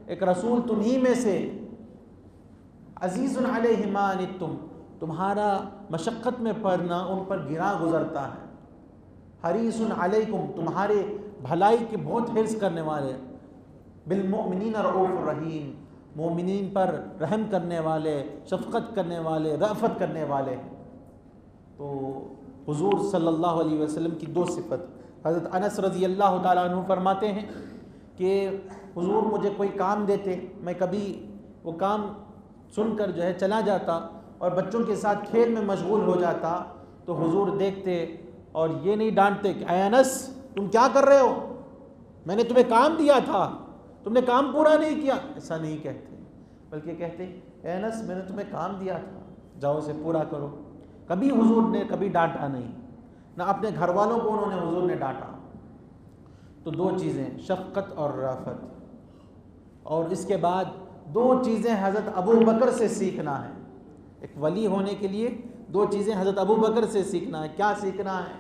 [SPEAKER 1] एक रसूल तुम्ही में से, अज़ीज़ुन अलैहि मा अनित्तुम, तुम्हारा मशक्क़त में पड़ना उन पर गिरा गुज़रता है, हरीसुन अलैकुम, तुम्हारे भलाई की बहुत हिर्स करने वाले, बिल मुमिनीना रऊफ़ुर रहीम, मोमिनीन पर रहम करने वाले, शफ़क़त करने वाले, रफ़त करने वाले। तो हुजूर सल्लल्लाहु अलैहि वसल्लम की दो सिफ़त। हज़रत अनस रज़ी अल्लाह ताला अन्हु फरमाते हैं कि हुजूर मुझे कोई काम देते, मैं कभी वो काम सुनकर जो है चला जाता और बच्चों के साथ खेल में मशगूल हो जाता, तो हुजूर देखते और ये नहीं डांटते कि अनस तुम क्या कर रहे हो, मैंने तुम्हें काम दिया था, तुमने काम पूरा नहीं किया। ऐसा नहीं कहते, बल्कि कहते ए अनस मैंने तुम्हें काम दिया था, जाओ उसे पूरा करो। कभी हुजूर ने कभी डांटा नहीं, ना अपने घर वालों को उन्होंने हुजूर ने डांटा। तो दो चीज़ें, शफ़क़त और राफ़त। और इसके बाद दो चीज़ें हज़रत अबू बकर से सीखना है। एक वली होने के लिए दो चीज़ें हज़रत अबू बकर से सीखना है। क्या सीखना है?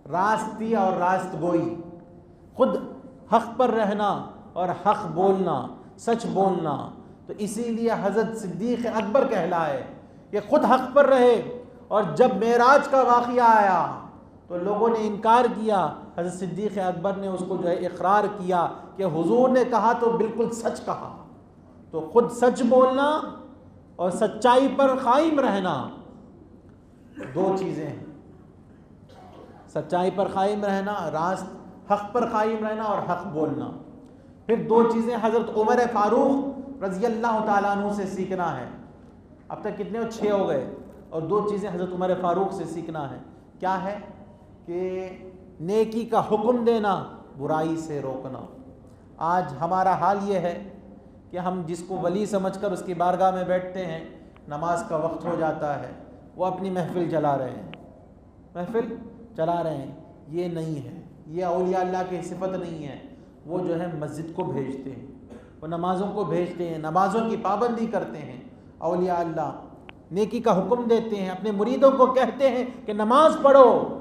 [SPEAKER 1] रास्ती और रास्त गोई, खुद हक़ पर रहना और हक़ बोलना, सच बोलना। तो इसीलिए हज़रत सिद्दीक़ अकबर कहलाए कि खुद हक़ पर रहे। और जब मेराज का वाक़या आया तो लोगों ने इनकार किया, हज़रत सिद्दीक़ अकबर ने उसको जो है इक़रार किया कि हुजूर ने कहा तो बिल्कुल सच कहा। तो खुद सच बोलना और सच्चाई पर कायम रहना, दो चीज़ें हैं। सच्चाई पर कायम रहना, रास्त हक़ पर कायम रहना और हक़ बोलना। फिर दो चीज़ें हज़रत उमर फ़ारूक रज़ी अल्लाह ताला अन्हु से सीखना है। अब तक कितने हो? 6 हो गए। और दो चीज़ें हज़रत उमर फ़ारूक से सीखना है। क्या है? कि नेकी का हुक्म देना, बुराई से रोकना। आज हमारा हाल ये है कि हम जिसको वली समझकर उसकी बारगाह में बैठते हैं, नमाज का वक्त हो जाता है, वो अपनी महफिल चला रहे हैं, महफिल चला रहे हैं। ये नहीं है, ये औलिया अल्लाह की सिफत नहीं है। वो जो है मस्जिद को भेजते हैं, वो नमाज़ों को भेजते हैं, नमाज़ों की पाबंदी करते हैं। औलिया अल्लाह नेकी का हुक्म देते हैं, अपने मुरीदों को कहते हैं कि नमाज पढ़ो।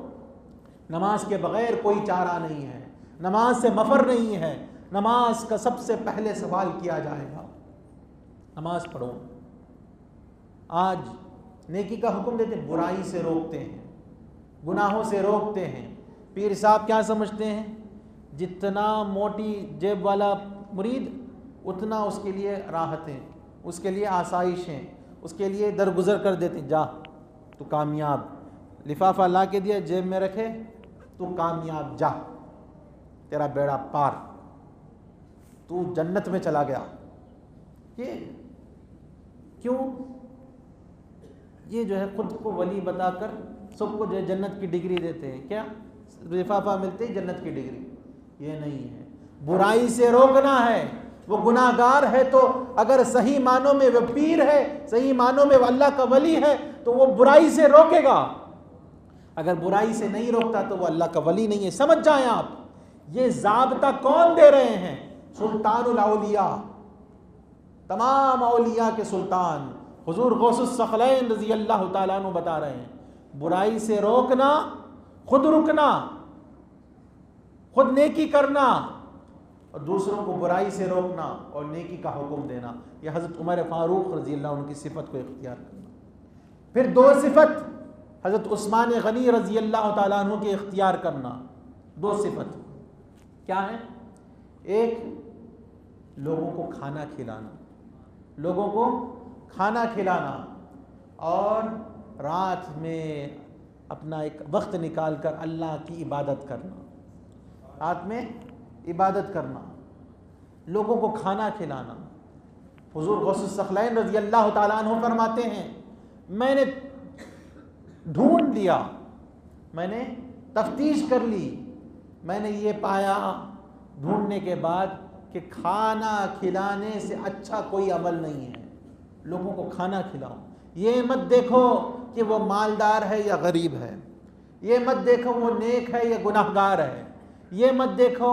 [SPEAKER 1] नमाज के बग़ैर कोई चारा नहीं है, नमाज से मफ़र नहीं है। नमाज का सबसे पहले सवाल किया जाएगा, नमाज पढ़ो। आज नेकी का हुक्म देते हैं, बुराई से रोकते हैं, गुनाहों से रोकते हैं। पीर साहब क्या समझते हैं? जितना मोटी जेब वाला मुरीद उतना उसके लिए राहतें, उसके लिए आसाइशें, उसके लिए दरगुजर कर देते हैं। जा तू कामयाब, लिफाफा ला के दिया जेब में रखे, तू कामयाब, जा तेरा बेड़ा पार, तू जन्नत में चला गया। ये क्यों? ये जो है खुद को वली बताकर सबको जो है जन्नत की डिग्री देते हैं। क्या लिफाफा मिलते ही जन्नत की डिग्री? ये नहीं है। बुराई से रोकना है। वो गुनाहगार है तो अगर सही मानों में वो पीर है, सही मानों में वो अल्लाह का वली है, तो वो बुराई से रोकेगा। अगर बुराई से नहीं रोकता तो वो अल्लाह का वली नहीं है। समझ जाएं आप, ये ज़ाब्ता कौन दे रहे हैं? सुल्तानुल औलिया, तमाम औलिया के सुल्तान हुजूर गौसुस सखलैन रज़ी अल्लाह ताला अन्हु बता रहे हैं। बुराई से रोकना, खुद रुकना, खुद नेकी करना और दूसरों को बुराई से रोकना और नेकी का हुक्म देना। यह हज़रत उमर फ़ारूक रज़ी अल्लाह अन्हु की सिफत को इख्तियार करना। फिर दो सिफत हज़रत उस्मान गनी रज़ी अल्लाह ताला अन्हु की इख्तियार करना। दो सिफत क्या है? एक, लोगों को खाना खिलाना, लोगों को खाना खिलाना और रात में अपना एक वक्त निकाल कर अल्लाह की इबादत करना, रात में इबादत करना, लोगों को खाना खिलाना। हुजूर गौसुस सखलैन रज़ी अल्लाह ताला अन्हु फरमाते हैं, मैंने ढूंढ लिया, मैंने तफ्तीश कर ली, मैंने ये पाया ढूंढने के बाद कि खाना खिलाने से अच्छा कोई अमल नहीं है। लोगों को खाना खिलाओ। ये मत देखो कि वो मालदार है या गरीब है, ये मत देखो वो नेक है या गुनाहगार है, ये मत देखो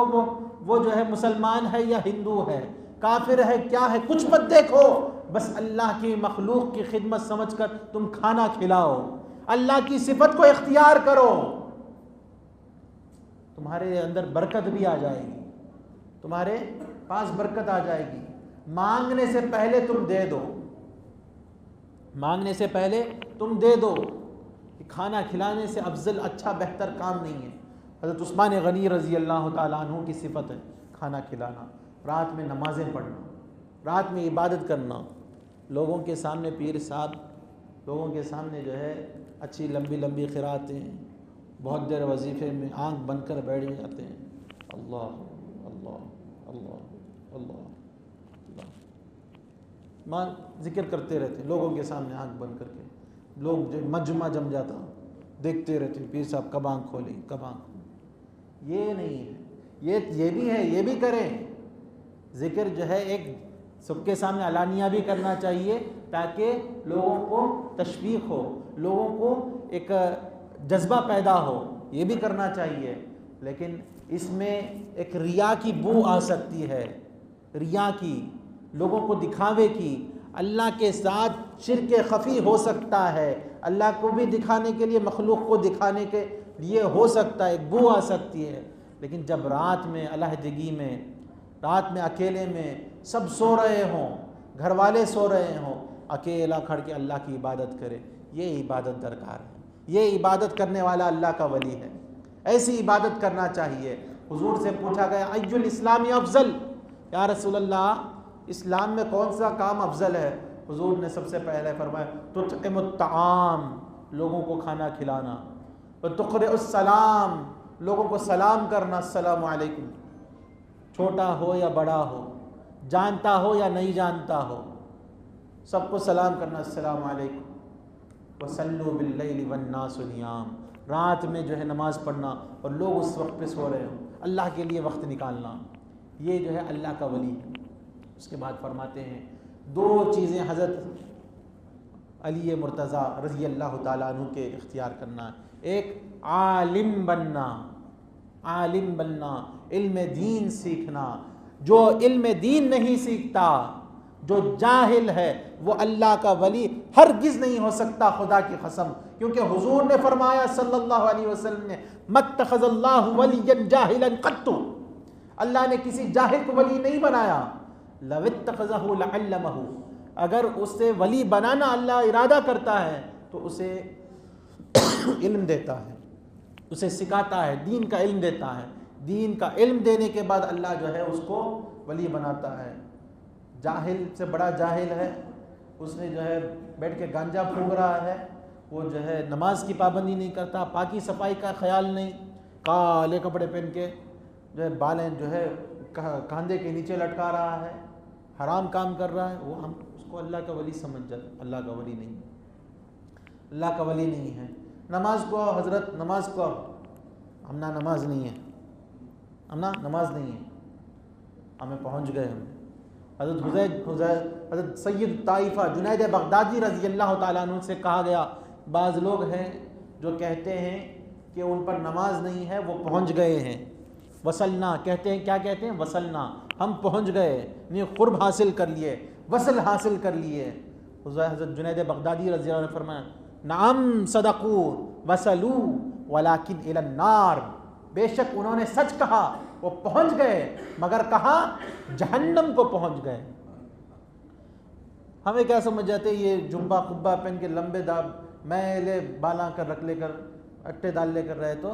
[SPEAKER 1] वो जो है मुसलमान है या हिंदू है, काफिर है क्या है, कुछ मत देखो। बस अल्लाह की मखलूक की खिदमत समझकर तुम खाना खिलाओ, अल्लाह की सिफत को इख्तियार करो, तुम्हारे अंदर बरकत भी आ जाएगी, तुम्हारे पास बरकत आ जाएगी। मांगने से पहले तुम दे दो, मांगने से पहले तुम दे दो। कि खाना खिलाने से अफजल अच्छा बेहतर काम नहीं है। हज़रत उस्मान गनी रज़ी अल्लाह ताला अन्हु की सिफत है खाना खिलाना, रात में नमाज़ें पढ़ना, रात में इबादत करना। लोगों के सामने पीर साहब लोगों के सामने जो है अच्छी लंबी लंबी क़िराअतें, बहुत देर वजीफ़े में आँख बंद कर बैठ जाते हैं। अल्लाह अल्लाह अल्लाह अल्लाह अल्लाह मां जिक्र करते रहते लोगों के सामने आँख बंद करके। लोग जो मजमा जम जाता, देखते रहते पीर साहब कब आँख खोलें कब आँख। ये नहीं है, ये भी है, ये भी करें, ज़िक्र जो है एक सबके सामने अलानिया भी करना चाहिए ताकि लोगों को तशवीक़ हो, लोगों को एक जज्बा पैदा हो, ये भी करना चाहिए। लेकिन इसमें एक रिया की बू आ सकती है, रिया की, लोगों को दिखावे की। अल्लाह के साथ शिर्क खफ़ी हो सकता है, अल्लाह को भी दिखाने के लिए, मखलूक को दिखाने के लिए हो सकता है, एक बू आ सकती है। लेकिन जब रात में अलहदगी में, रात में अकेले में सब सो रहे हों, घर वाले सो रहे हों, अकेला खड़ के अल्लाह की इबादत करे, ये इबादत दरकार है। ये इबादत करने वाला अल्लाह का वली है, ऐसी इबादत करना चाहिए। हुजूर से पूछा गया अय्युल इस्लामी अफजल, या रसूल अल्लाह इस्लाम में कौन सा काम अफजल है? हुजूर ने सबसे पहले फरमाया तुतइमुत ताआम, लोगों को खाना खिलाना, व तुक़रिउस सलाम, लोगों को सलाम करना, अस्सलामु अलैकुम, छोटा हो या बड़ा हो, जानता हो या नहीं जानता हो, सबको सलाम करना, अस्सलामु अलैकुम। वसल्लु बिल्लैलि वन्नासु नियाम, रात में जो है नमाज पढ़ना और लोग उस वक्त पे सो रहे हो, अल्लाह के लिए वक्त निकालना, ये जो है अल्लाह का वली है। उसके बाद फरमाते हैं दो चीज़ें हज़रत अली मुर्तज़ा रज़ी अल्लाह ताला अन्हु के इख्तियार करना है। एक आलिम बनना, आलिम बनना, इल्म दीन सीखना। जो इल्म दीन नहीं सीखता, जो जाहिल है, वो अल्लाह का वली हरगिज़ नहीं हो सकता, खुदा की कसम। क्योंकि हुजूर ने फरमाया सल्लल्लाहु अलैहि वसल्लम ने, मत्तखज़ल्लाहु वलिय्यन जाहिलन क़त्तु, अल्लाह ने किसी जाहिल को वली नहीं बनाया। लवित्तखज़हु लअल्लमहु, अगर उससे वली बनाना अल्लाह इरादा करता है तो उसे इल्म देता है, उसे सिखाता है, दीन का इल्म देता है। दीन का इल्म देने के बाद अल्लाह जो है उसको वली बनाता है। जाहिल से बड़ा जाहिल है, उसने जो है बैठ के गांजा फूंक रहा है, वो जो है नमाज की पाबंदी नहीं करता, पाकी सफाई का ख्याल नहीं, काले कपड़े पहन के जो है बालें जो है कंधे के नीचे लटका रहा है, हराम काम कर रहा है, वो हम उसको अल्लाह का वली समझ जाते। अल्लाह का वली नहीं, अल्लाह का वली नहीं है। नमाज को हज़रत, नमाज को हमना नमाज नहीं है, हमना नमाज नहीं है, हमें पहुँच गए हम। हज़रत सैयद ताइफ़ा जुनैद बगदादी रज़ी अल्लाह ताला अन्हु से कहा गया, बाज़ लोग हैं जो कहते हैं कि उन पर नमाज नहीं है, वो पहुँच गए हैं। वसलना कहते हैं, क्या कहते हैं? वसलना, हम पहुँच गए, नहीं क़ुर्ब हासिल कर लिए, वसल हासिल कर लिए। हज़रत जुनैद बगदादी रज़ी अल्लाह ने फरमाया, नाम सदक़ू वसलू वलाकिन इलन नार, बेशक उन्होंने सच कहा, वो पहुँच गए, मगर कहाँ? जहन्नम को पहुँच गए। हमें क्या समझ जाते, ये जुब्बा कुब्बा पहन के लंबे दाब मैले बाला कर रख लेकर अट्टे डाल लेकर रहे तो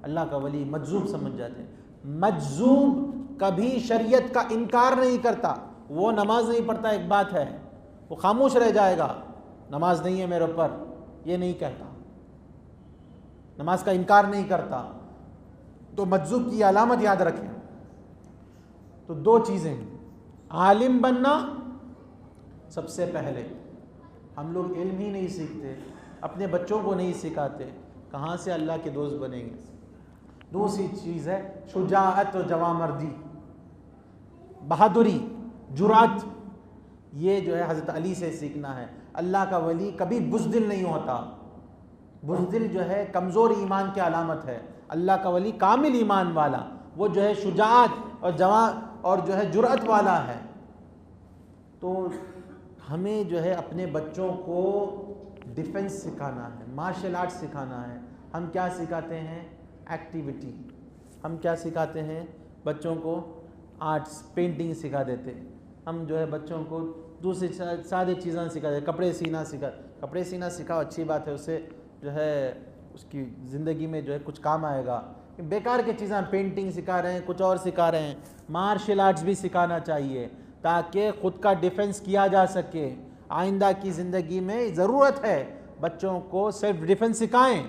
[SPEAKER 1] अल्लाह का वली, मजजूब समझ जाते हैं। मजजूब कभी शरीयत का इनकार नहीं करता। वो नमाज नहीं पढ़ता एक बात है, वो खामोश रह जाएगा, नमाज नहीं है मेरे ऊपर, ये नहीं कहता, नमाज का इनकार नहीं करता। तो मजजूब की अलामत याद रखें। तो दो चीज़ें, आलिम बनना, सबसे पहले हम लोग इल्म ही नहीं सीखते, अपने बच्चों को नहीं सिखाते, कहाँ से अल्लाह के दोस्त बनेंगे। दूसरी चीज़ है शुजाअत और जवामर्दी, बहादुरी, जुरात, ये जो है हज़रत अली से सीखना है। अल्लाह का वली कभी बुज़दिल नहीं होता। बुज़दिल जो है कमज़ोर ईमान की अलामत है। अल्लाह का वली कामिल ईमान वाला, वो जो है शुजाअत और जो है जुरात वाला है। तो हमें जो है अपने बच्चों को डिफेंस सिखाना है, मार्शल आर्ट सिखाना है। हम क्या सिखाते हैं? एक्टिविटी। हम क्या सिखाते हैं बच्चों को? आर्ट्स, पेंटिंग सिखा देते। हम जो है बच्चों को दूसरी सादे चीज़ें सिखा देते, कपड़े सीना कपड़े सीना सिखाओ, अच्छी बात है, उससे जो है उसकी ज़िंदगी में जो है कुछ काम आएगा। बेकार की चीज़ें, पेंटिंग सिखा रहे हैं, कुछ और सिखा रहे हैं। मार्शल आर्ट्स भी सिखाना चाहिए ताकि ख़ुद का डिफेंस किया जा सके। आइंदा की ज़िंदगी में ज़रूरत है बच्चों को सेल्फ डिफेंस सिखाएं।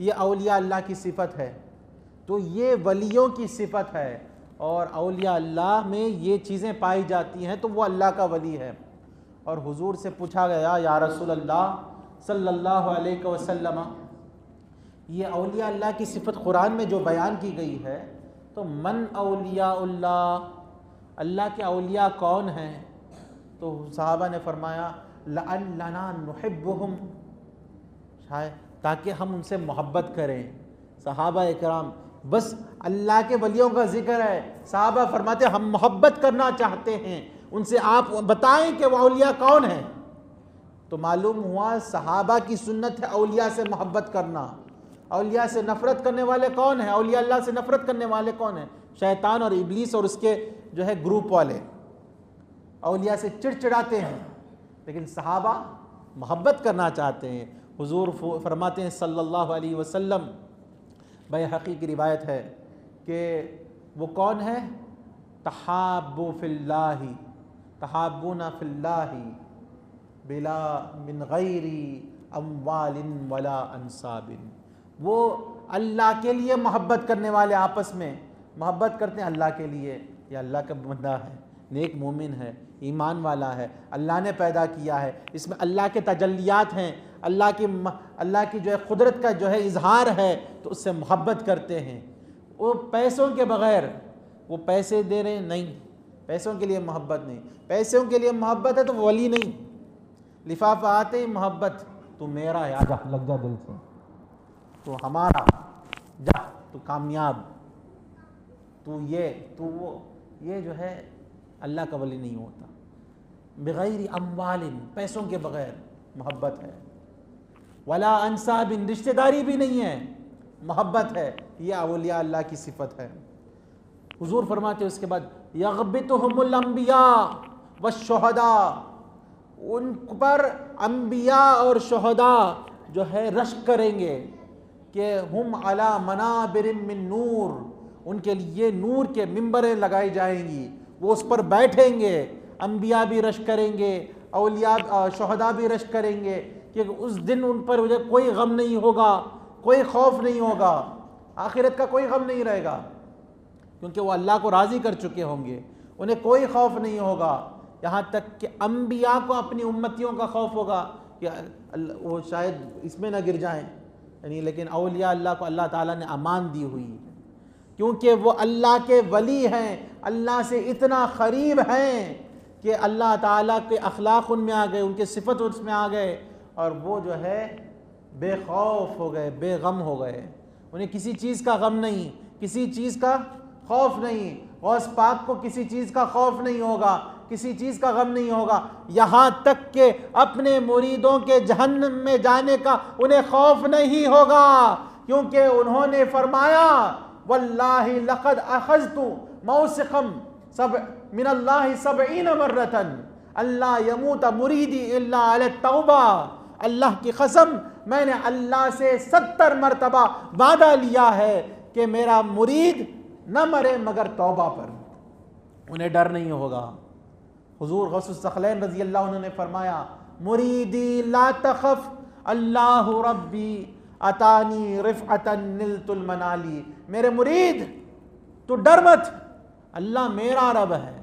[SPEAKER 1] ये औलिया अल्लाह की सिफत है, तो ये वलियों की सिफत है, और औलिया अल्लाह में ये चीज़ें पाई जाती हैं तो वो अल्लाह का वली है। और हुजूर से पूछा गया, या रसूल अल्लाह सल्लल्लाहु अलैहि वसल्लम, ये औलिया अल्लाह की सिफत कुरान में जो बयान की गई है, तो मन औलिया अल्लाह, अल्लाह के औलिया कौन हैं? तो सहाबा ने फरमाया लअन्ना नुहिब्बुहुम, शायद ताकि हम उनसे मोहब्बत करें। सहाबा इकराम, बस अल्लाह के वलियों का जिक्र है, सहाबा फरमाते हम मोहब्बत करना चाहते हैं उनसे, आप बताएं कि वो औलिया कौन है। तो मालूम हुआ सहाबा की सुन्नत है औलिया से मोहब्बत करना। औलिया से नफ़रत करने वाले कौन है? औलिया अल्लाह से नफ़रत करने वाले कौन है? शैतान और इब्लीस और उसके जो है ग्रुप वाले औलिया से चिड़चिड़ाते हैं, लेकिन सहाबा मोहब्बत करना चाहते हैं। हुजूर फरमाते हैं सल्लल्लाहु अलैहि वसल्लम, बैहक़ी की रिवायत है कि वो कौन है? तहाब्बु फिल्लाहि तहाब्बुना फिल्लाहि बिला मिन गैरी अम्वालिन वला अंसाबिन। वो अल्लाह के लिए मोहब्बत करने वाले आपस में मोहब्बत करते हैं अल्लाह के लिए। ये अल्लाह का बंदा है, नेक मोमिन है, ईमान वाला है, अल्लाह ने पैदा किया है, इसमें अल्लाह के तजल्लियात हैं, अल्लाह की जो है कुदरत का जो है इजहार है, तो उससे मोहब्बत करते हैं। वो पैसों के बग़ैर, वो पैसे दे रहे नहीं, पैसों के लिए मोहब्बत नहीं। पैसों के लिए मोहब्बत है तो वली नहीं, लिफाफा आते ही मोहब्बत, तू मेरा है, आजा लग जा दिल से, तू हमारा, जा तू कामयाब, तू ये तू वो, ये जो है अल्लाह का वली नहीं होता। बिगैर अम्वालिन, पैसों के बग़ैर मोहब्बत है, वला अंसाबिन, रिश्तेदारी भी नहीं है, मोहब्बत है। ये औलिया अल्लाह की सिफत है। हुजूर फरमाते उसके बाद यग़बितुहुमुल अंबिया वश्शुहदा, उन पर अंबिया और शुहदा जो है रश्क करेंगे कि हम अला मनाबिरिम मिन नूर, उनके लिए नूर के मिंबरें लगाई जाएंगी, वो उस पर बैठेंगे। अंबिया भी रश्क करेंगे, औलिया शुहदा भी रश्क करेंगे कि उस दिन उन पर कोई गम नहीं होगा, कोई खौफ नहीं होगा, आखिरत का कोई गम नहीं रहेगा, क्योंकि वो अल्लाह को राज़ी कर चुके होंगे, उन्हें कोई खौफ नहीं होगा। यहाँ तक कि अंबिया को अपनी उम्मतियों का खौफ होगा कि वो शायद इसमें ना गिर जाएं, यानी, लेकिन औलिया अल्लाह को अल्लाह ताला ने अमान दी हुई है, क्योंकि वो अल्लाह के वली हैं, अल्लाह से इतना करीब हैं कि अल्लाह ताला के अखलाक उनमें आ गए, उनके सिफत उसमें आ गए, और वो जो है बेखौफ हो गए, बेगम हो गए, उन्हें किसी चीज़ का गम नहीं, किसी चीज़ का खौफ नहीं। गौस पाक को किसी चीज़ का खौफ नहीं होगा, किसी चीज़ का गम नहीं होगा, यहाँ तक कि अपने मुरीदों के जहन्नम में जाने का उन्हें खौफ नहीं होगा, क्योंकि उन्होंने फरमाया वल्लाहि लक़द अख़ज़तु मौसिक़म सब मिनल्लाहि सबईन मर्रतन अल्ला यमूत मुरीदी इल्ला अला तौबा। अल्लाह की कसम, मैंने अल्लाह से 70 मरतबा वादा लिया है कि मेरा मुरीद न मरे मगर तौबा पर, उन्हें डर नहीं होगा। हुजूर गौसुस सखलैन रज़ी अल्लाह अन्हु ने फरमाया मुरीदी ला तखफ अल्लाहु रब्बी अतानी रिफ़अतन निलतुल मनाली, मेरे मुरीद तू डर मत, अल्लाह मेरा रब है,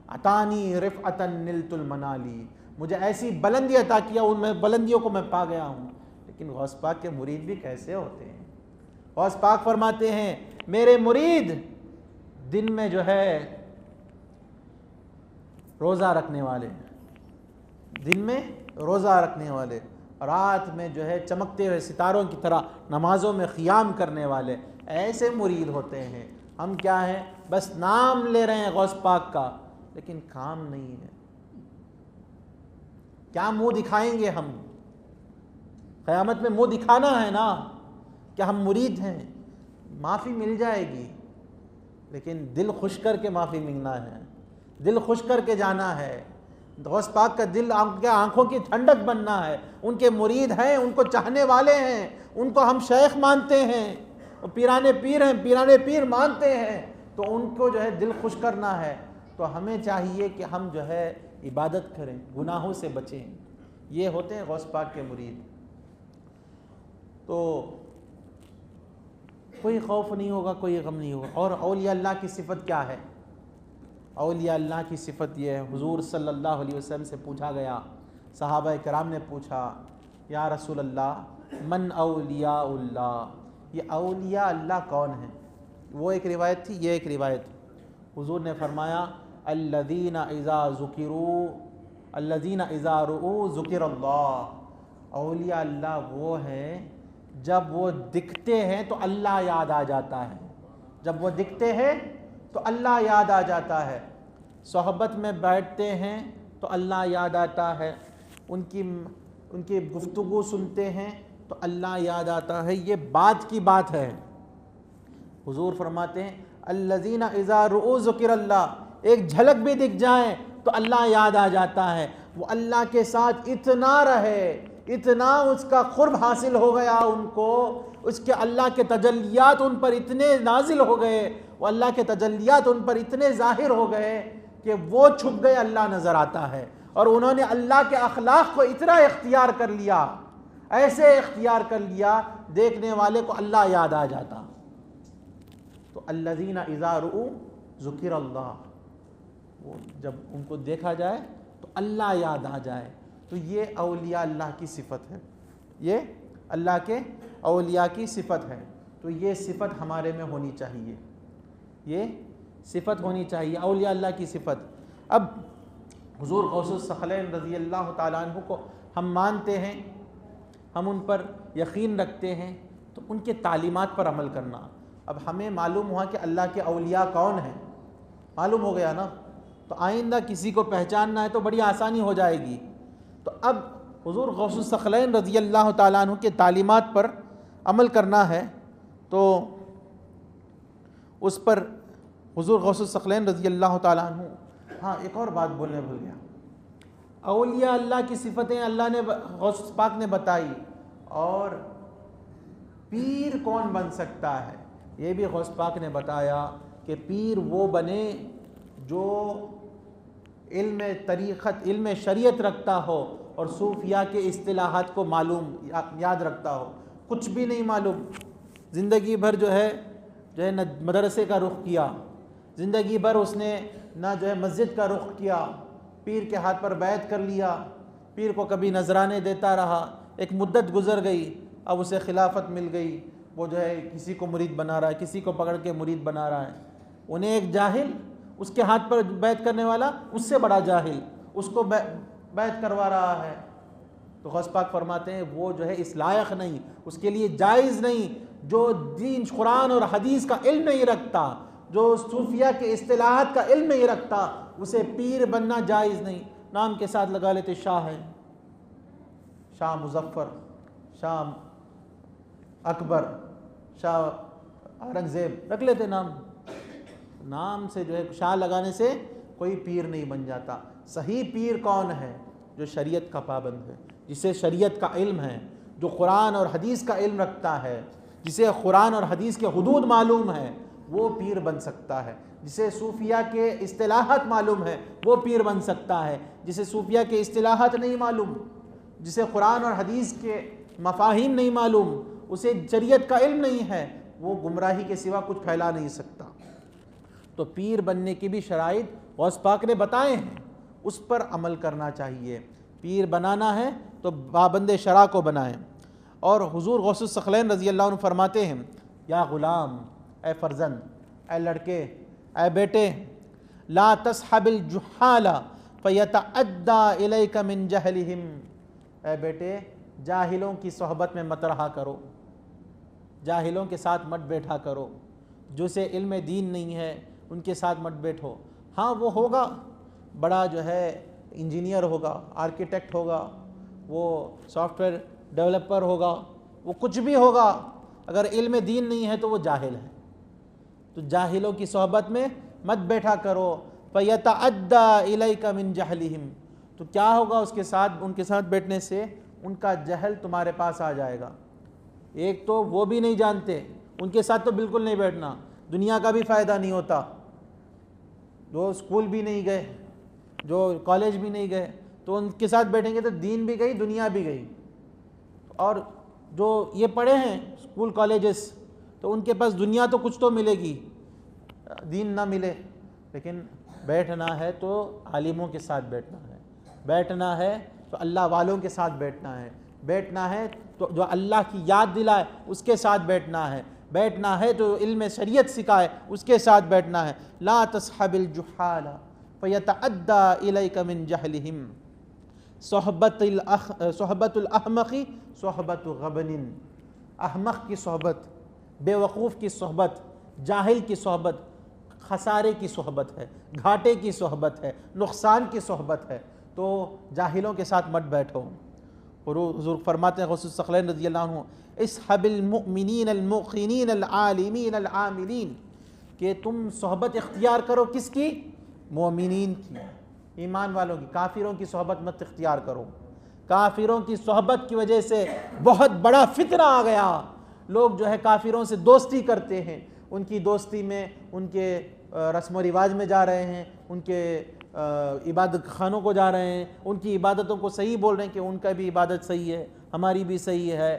[SPEAKER 1] अतानी रिफ़अतन निलतुल मनाली, मुझे ऐसी बुलंदी अता किया, उन बुलंदियों को मैं पा गया हूँ। लेकिन गौस पाक के मुरीद भी कैसे होते हैं? गौस पाक फरमाते हैं मेरे मुरीद दिन में जो है रोज़ा रखने वाले, दिन में रोज़ा रखने वाले, रात में जो है चमकते हुए सितारों की तरह नमाज़ों में क़ियाम करने वाले, ऐसे मुरीद होते हैं। हम क्या हैं? बस नाम ले रहे हैं गौस पाक का, लेकिन काम नहीं है। क्या मुंह दिखाएंगे हम? क़यामत में मुंह दिखाना है ना, क्या हम मुरीद हैं? माफ़ी मिल जाएगी, लेकिन दिल खुश करके माफ़ी मिलना है, दिल खुश करके जाना है। गौस पाक का दिल आंखों की ठंडक बनना है। उनके मुरीद हैं, उनको चाहने वाले हैं, उनको हम शेख मानते हैं, और पीराने पीर हैं, पीराने पीर मानते हैं, तो उनको जो है दिल खुश करना है। तो हमें चाहिए कि हम जो है इबादत करें, गुनाहों से बचें। ये होते हैं गौस पाक के मुरीद। तो कोई खौफ नहीं होगा, कोई गम नहीं होगा। और औलिया अल्लाह की सिफत क्या है? औलिया अल्लाह की सिफत ये है, हुजूर सल्लल्लाहु अलैहि वसल्लम से पूछा गया, सहाबा किराम ने पूछा या रसूल अल्लाह मन औलियाउल्लाह, ये औलिया अल्लाह कौन है? वो एक रिवायत थी, ये एक रिवायत। हुजूर ने फरमाया अल्लज़ीना इज़ा रुऊ ज़ुकिरल्लाह। औलिया अल्लाह वो हैं जब वो दिखते हैं तो अल्लाह याद आ जाता है, जब वो दिखते हैं तो अल्लाह याद आ जाता है। सोहबत में बैठते हैं तो अल्लाह याद आता है, उनकी गुफ्तगू सुनते हैं तो अल्लाह याद आता है। ये बात की बात है। हुजूर फरमाते हैं अल्लज़ीना इज़ा रुऊ ज़ुकिरल्लाह, एक झलक भी दिख जाए तो अल्लाह याद आ जाता है। वो अल्लाह के साथ इतना रहे, इतना उसका क़ुर्ब हासिल हो गया उनको, उसके अल्लाह के तजल्लियात उन पर इतने नाजिल हो गए, वो अल्लाह के तजल्लियात उन पर इतने ज़ाहिर हो गए कि वो छुप गए, अल्लाह नज़र आता है। और उन्होंने अल्लाह के अखलाक को इतना इख्तियार कर लिया, ऐसे इख्तियार कर लिया, देखने वाले को अल्लाह याद आ जाता। तो अल्लज़ीना इज़ा रुऊ ज़ुकिरल्लाह, वो जब उनको देखा जाए तो अल्लाह याद आ जाए। तो ये औलिया अल्लाह की सिफत है, ये अल्लाह के औलिया की सिफत है। तो ये सिफत हमारे में होनी चाहिए, ये सिफत होनी चाहिए औलिया अल्लाह की सिफत। अब हुज़ूर गौसुस सखलैन रज़ी अल्लाह ताला अन्हु को हम मानते हैं, हम उन पर यकीन रखते हैं, तो उनके तालीमात पर अमल करना। अब हमें मालूम हुआ कि अल्लाह के औलिया कौन हैं, मालूम हो गया ना, तो आइंदा किसी को पहचानना है तो बड़ी आसानी हो जाएगी। तो अब हुज़ूर गौसुस सखलैन रज़ी अल्लाह ताला अन्हु के तालीमात पर अमल करना है। तो उस पर हुज़ूर गौसुस सखलैन रज़ी अल्लाह ताला अन्हु, हाँ एक और बात बोलने भूल गया, औलिया अल्लाह की सिफ़तें अल्लाह ने गौस पाक ने बताई, और पीर कौन बन सकता है ये भी गौस पाक ने बताया कि पीर वो बने जो इल्म तरीक़त, इल्म शरीयत रखता हो और सूफिया के इस्तिलाहात को मालूम याद रखता हो। कुछ भी नहीं मालूम, ज़िंदगी भर जो है न मदरसे का रुख किया, ज़िंदगी भर उसने ना जो है मस्जिद का रुख किया, पीर के हाथ पर बैत कर लिया, पीर को कभी नजराने देता रहा, एक मुद्दत गुजर गई, अब उसे खिलाफत मिल गई, वो जो है किसी को मुरीद बना रहा है, किसी को पकड़ के मुरीद बना रहा है। उन्हें एक जाहिल, उसके हाथ पर बैत करने वाला उससे बड़ा जाहिल उसको बैत करवा रहा है। तो गौस पाक फरमाते हैं वो जो है इस लायक नहीं, उसके लिए जायज़ नहीं, जो दीन कुरान और हदीस का इल्म नहीं रखता, जो सूफिया के इस्तिलाहात का इल्म नहीं रखता, उसे पीर बनना जायज़ नहीं। नाम के साथ लगा लेते शाह है, शाह मुजफ्फर, शाह अकबर, शाह औरंगज़ेब रख लेते नाम से जो है शाह लगाने से कोई पीर नहीं बन जाता। सही पीर कौन है? जो शरीयत का पाबंद है, जिसे शरीयत का इल्म है, जो कुरान और हदीस का इल्म रखता है, जिसे कुरान और हदीस के हुदूद मालूम है, वो पीर बन सकता है। जिसे सूफिया के इस्तिलाहात मालूम है वो पीर बन सकता है। जिसे सूफिया के इस्तिलाहात नहीं मालूम, जिसे कुरान और हदीस के मफाहिम नहीं मालूम, उसे शरीयत का इल्म नहीं है, वो गुमराही के सिवा कुछ फैला नहीं सकता। तो पीर बनने की भी शराइत गौस पाक ने बताए हैं, उस पर अमल करना चाहिए। पीर बनाना है तो पाबंद शरा को बनाएं। और हुजूर गौसुस सखलैन रज़ी अल्लाह अन्हु फरमाते हैं, या ग़ुलाम, ए फ़र्ज़ंद, ए लड़के, ए बेटे, ला तस्हबिल जुहाला फ़यतअद्दा इलैका मिन जहलिहिम, ए बेटे जाहिलों की सोहबत में मत रहा करो, जाहिलों के साथ मत बैठा करो, जिसे इल्म दीन नहीं है उनके साथ मत बैठो। हाँ वो होगा बड़ा जो है इंजीनियर होगा, आर्किटेक्ट होगा, वो सॉफ्टवेयर डेवलपर होगा, वो कुछ भी होगा, अगर इल्म दीन नहीं है तो वो जाहिल है। तो जाहिलों की सोहबत में मत बैठा करो। फ़यतअद्दा इलैका मिन जहलिहिम, तो क्या होगा उसके साथ, उनके साथ बैठने से उनका जहल तुम्हारे पास आ जाएगा। एक तो वो भी नहीं जानते, उनके साथ तो बिल्कुल नहीं बैठना, दुनिया का भी फ़ायदा नहीं होता। जो स्कूल भी नहीं गए, जो कॉलेज भी नहीं गए, तो उनके साथ बैठेंगे तो दीन भी गई, दुनिया भी गई। और जो ये पढ़े हैं स्कूल कॉलेजेस, तो उनके पास दुनिया तो कुछ तो मिलेगी, दीन ना मिले। लेकिन बैठना है तो आलिमों के साथ बैठना है, बैठना है तो अल्लाह वालों के साथ बैठना है, बैठना है तो जो अल्लाह की याद दिलाए उसके साथ बैठना है, बैठना है तो इल्म शरीयत सिखाए उसके साथ बैठना है। ला तस्हबिल जुहाला फ़यतअद्दा इलैका मिन जहलिहिम सोहबतुल अहमक़ी सोहबतु गबनिन। अहमक़ की सोहबत, बेवकूफ़ की सोहबत, जाहिल की सोहबत खसारे की सोहबत है, घाटे की सोहबत है, नुकसान की सोहबत है। तो जाहिलों के साथ मत बैठो। और हुज़ूर फरमाते हैं गौस सक़लैन रज़ी अल्लाह अन्हु, इसहबिल मुमिनीन अल मुक़िनीन अल आलिमीन अल आमिलीन, कि तुम सोहबत इख्तियार करो किसकी? मोमिनीन की, ईमान वालों की। काफिरों की सोहबत मत इख्तियार करो। काफिरों की सोहबत की वजह से बहुत बड़ा फितना आ गया। लोग जो है काफिरों से दोस्ती करते हैं, उनकी दोस्ती में उनके रस्म व रिवाज में जा रहे हैं, उनके इबादत खानों को जा रहे हैं, उनकी इबादतों को सही बोल रहे हैं कि उनका भी इबादत सही है, हमारी भी सही है,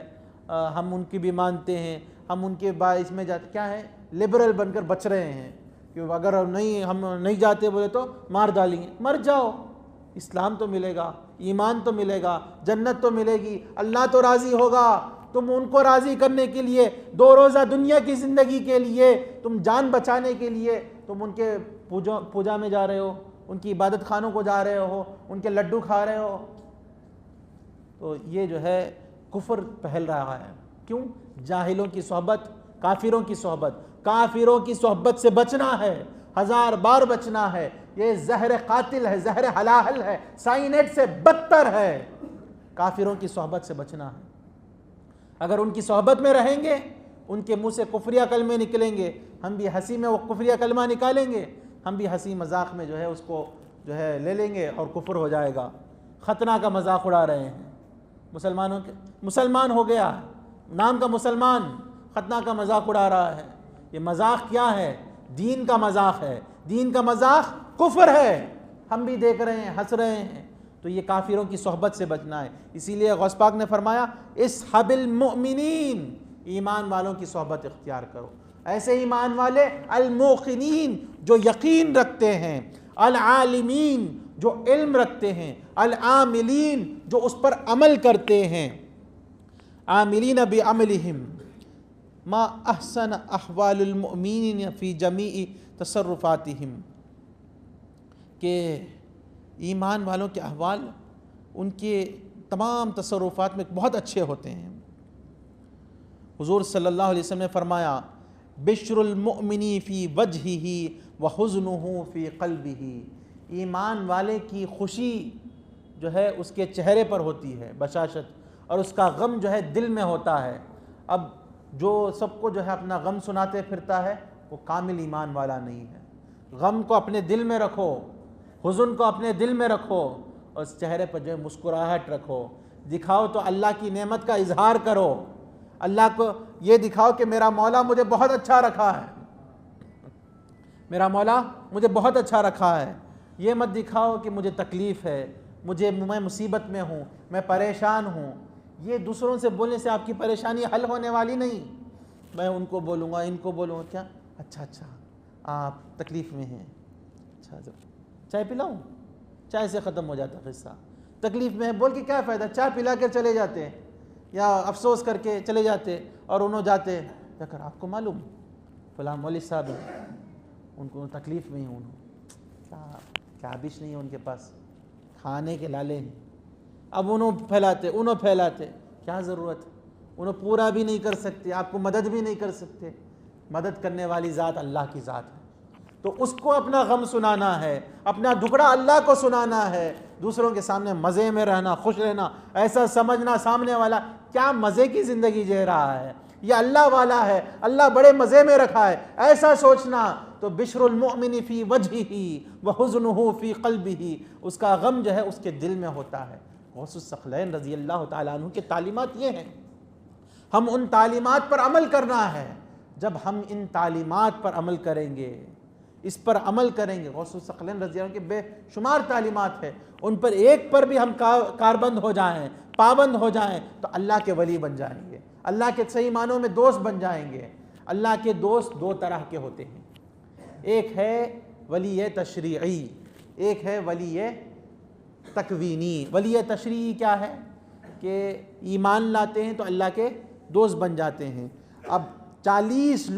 [SPEAKER 1] हम उनकी भी मानते हैं, हम उनके इसमें जाते, क्या है, लिबरल बनकर बच रहे हैं कि अगर नहीं हम नहीं जाते बोले तो मार डालेंगे। मर जाओ, इस्लाम तो मिलेगा, ईमान तो मिलेगा, जन्नत तो मिलेगी, अल्लाह तो राज़ी होगा। तुम उनको राज़ी करने के लिए, 2 रोज़ा दुनिया की ज़िंदगी के लिए, तुम जान बचाने के लिए तुम उनके पूजा में जा रहे हो, उनकी इबादत खानों को जा रहे हो, उनके लड्डू खा रहे हो। तो ये जो है कुफ्र फैल रहा है। क्यों? जाहिलों की सोहबत, काफिरों की सोहबत। काफिरों की सोहबत से बचना है, 1000 बार बचना है। ये जहर कातिल है, जहर हलाहल है, साइनेट से बदतर है। काफिरों की सोहबत से बचना है। अगर उनकी सोहबत में रहेंगे, उनके मुंह से कुफरिया कलमे निकलेंगे, हम भी हंसी में वो कुफरिया कलमा निकालेंगे, हम भी हंसी मजाक में जो है उसको जो है ले लेंगे और कुफ्र हो जाएगा। खतना का मजाक उड़ा रहे हैं मुसलमानों के, मुसलमान हो गया, नाम का मुसलमान, खतना का मजाक उड़ा रहा है। ये मजाक क्या है? दीन का मजाक है। दीन का मजाक कुफ्र है। हम भी देख रहे हैं, हंस रहे हैं। तो ये काफिरों की सोहबत से बचना है। इसीलिए गौस पाक ने फरमाया, इस हबिल मुमिनीन, ईमान वालों की सोहबत इख्तियार करो। ऐसे ईमान वाले अल मुक़िनीन, जो यकीन रखते हैं, अल आलिमीन, जो इल्म रखते हैं, अल आमिलीन, जो उस पर अमल करते हैं। आमिलीन बि अमलिहिम मा अहसन अहवालुल मुमिनीन फी जमीई तसर्रुफातिहिम, के ईमान वालों के अहवाल उनके तमाम तसर्रुफात में बहुत अच्छे होते हैं। हुज़ूर सल्लल्लाहु अलैहि वसल्लम ने फरमाया, बिश्रुल मुमिनी फ़ी वजहिही व हुज़्नुहु फ़ी क़ल्बिही, ईमान वाले की खुशी जो है उसके चेहरे पर होती है, बशाशत, और उसका गम जो है दिल में होता है। अब जो सबको जो है अपना गम सुनाते फिरता है वो कामिल ईमान वाला नहीं है। गम को अपने दिल में रखो, हुज़्न को अपने दिल में रखो, और उस चेहरे पर जो है मुस्कुराहट रखो। दिखाओ तो अल्लाह की नेमत का इजहार करो, अल्लाह को ये दिखाओ कि मेरा मौला मुझे बहुत अच्छा रखा है, मेरा मौला मुझे बहुत अच्छा रखा है। ये मत दिखाओ कि मुझे तकलीफ़ है, मैं मुसीबत में हूँ, मैं परेशान हूँ। ये दूसरों से बोलने से आपकी परेशानी हल होने वाली नहीं। मैं उनको बोलूँगा, इनको बोलूँगा, क्या अच्छा आप तकलीफ़ में हैं, अच्छा जब चाय पिलाऊँ, चाय से ख़त्म हो जाता किस्सा। तकलीफ़ में है बोल के क्या फ़ायदा, चाय पिला कर चले जाते हैं या अफसोस करके चले जाते, और उन्होंने जाते जाकर आपको मालूम फ़लाँ मौलवी साहब हैं, उनको तकलीफ़ में ही, उन्होंने क्या बिश नहीं है उनके पास, खाने के लाले हैं। अब उन्होंने फैलाते, क्या ज़रूरत, उन्होंने पूरा भी नहीं कर सकते, आपको मदद भी नहीं कर सकते। मदद करने वाली ज़ात अल्लाह की ज़ात है। तो उसको अपना गम सुनाना है, अपना दुखड़ा अल्लाह को सुनाना है। दूसरों के सामने मज़े में रहना, खुश रहना, ऐसा समझना सामने वाला क्या मज़े की ज़िंदगी जी रहा है, ये अल्लाह वाला है, अल्लाह बड़े मज़े में रखा है, ऐसा सोचना। तो बिश्रुल मुमिनी फ़ी वजहिही व हुज़्नुहु फ़ी क़ल्बिही, उसका गम जो है उसके दिल में होता है। गौसुस सक़लैन रज़ी अल्लाह तआला अन्हु की तालीमात ये हैं, हम उन तालीमात पर अमल करना है। जब हम इन तालीमात पर अमल करेंगे, इस पर अमल करेंगे, गौसुस सक़लैन रज़ी अल्लाह के बेशुमार तालीमात है, उन पर एक पर भी हम कारबंद हो जाएं, पाबंद हो जाएं, तो अल्लाह के वली बन जाएंगे, अल्लाह के सही मानों में दोस्त बन जाएंगे। अल्लाह के दोस्त 2 तरह के होते हैं, एक है वली तशरीई, एक है वली तकवीनी। वली तशरीई क्या है कि ईमान लाते हैं तो अल्लाह के दोस्त बन जाते हैं। अब 40 लोग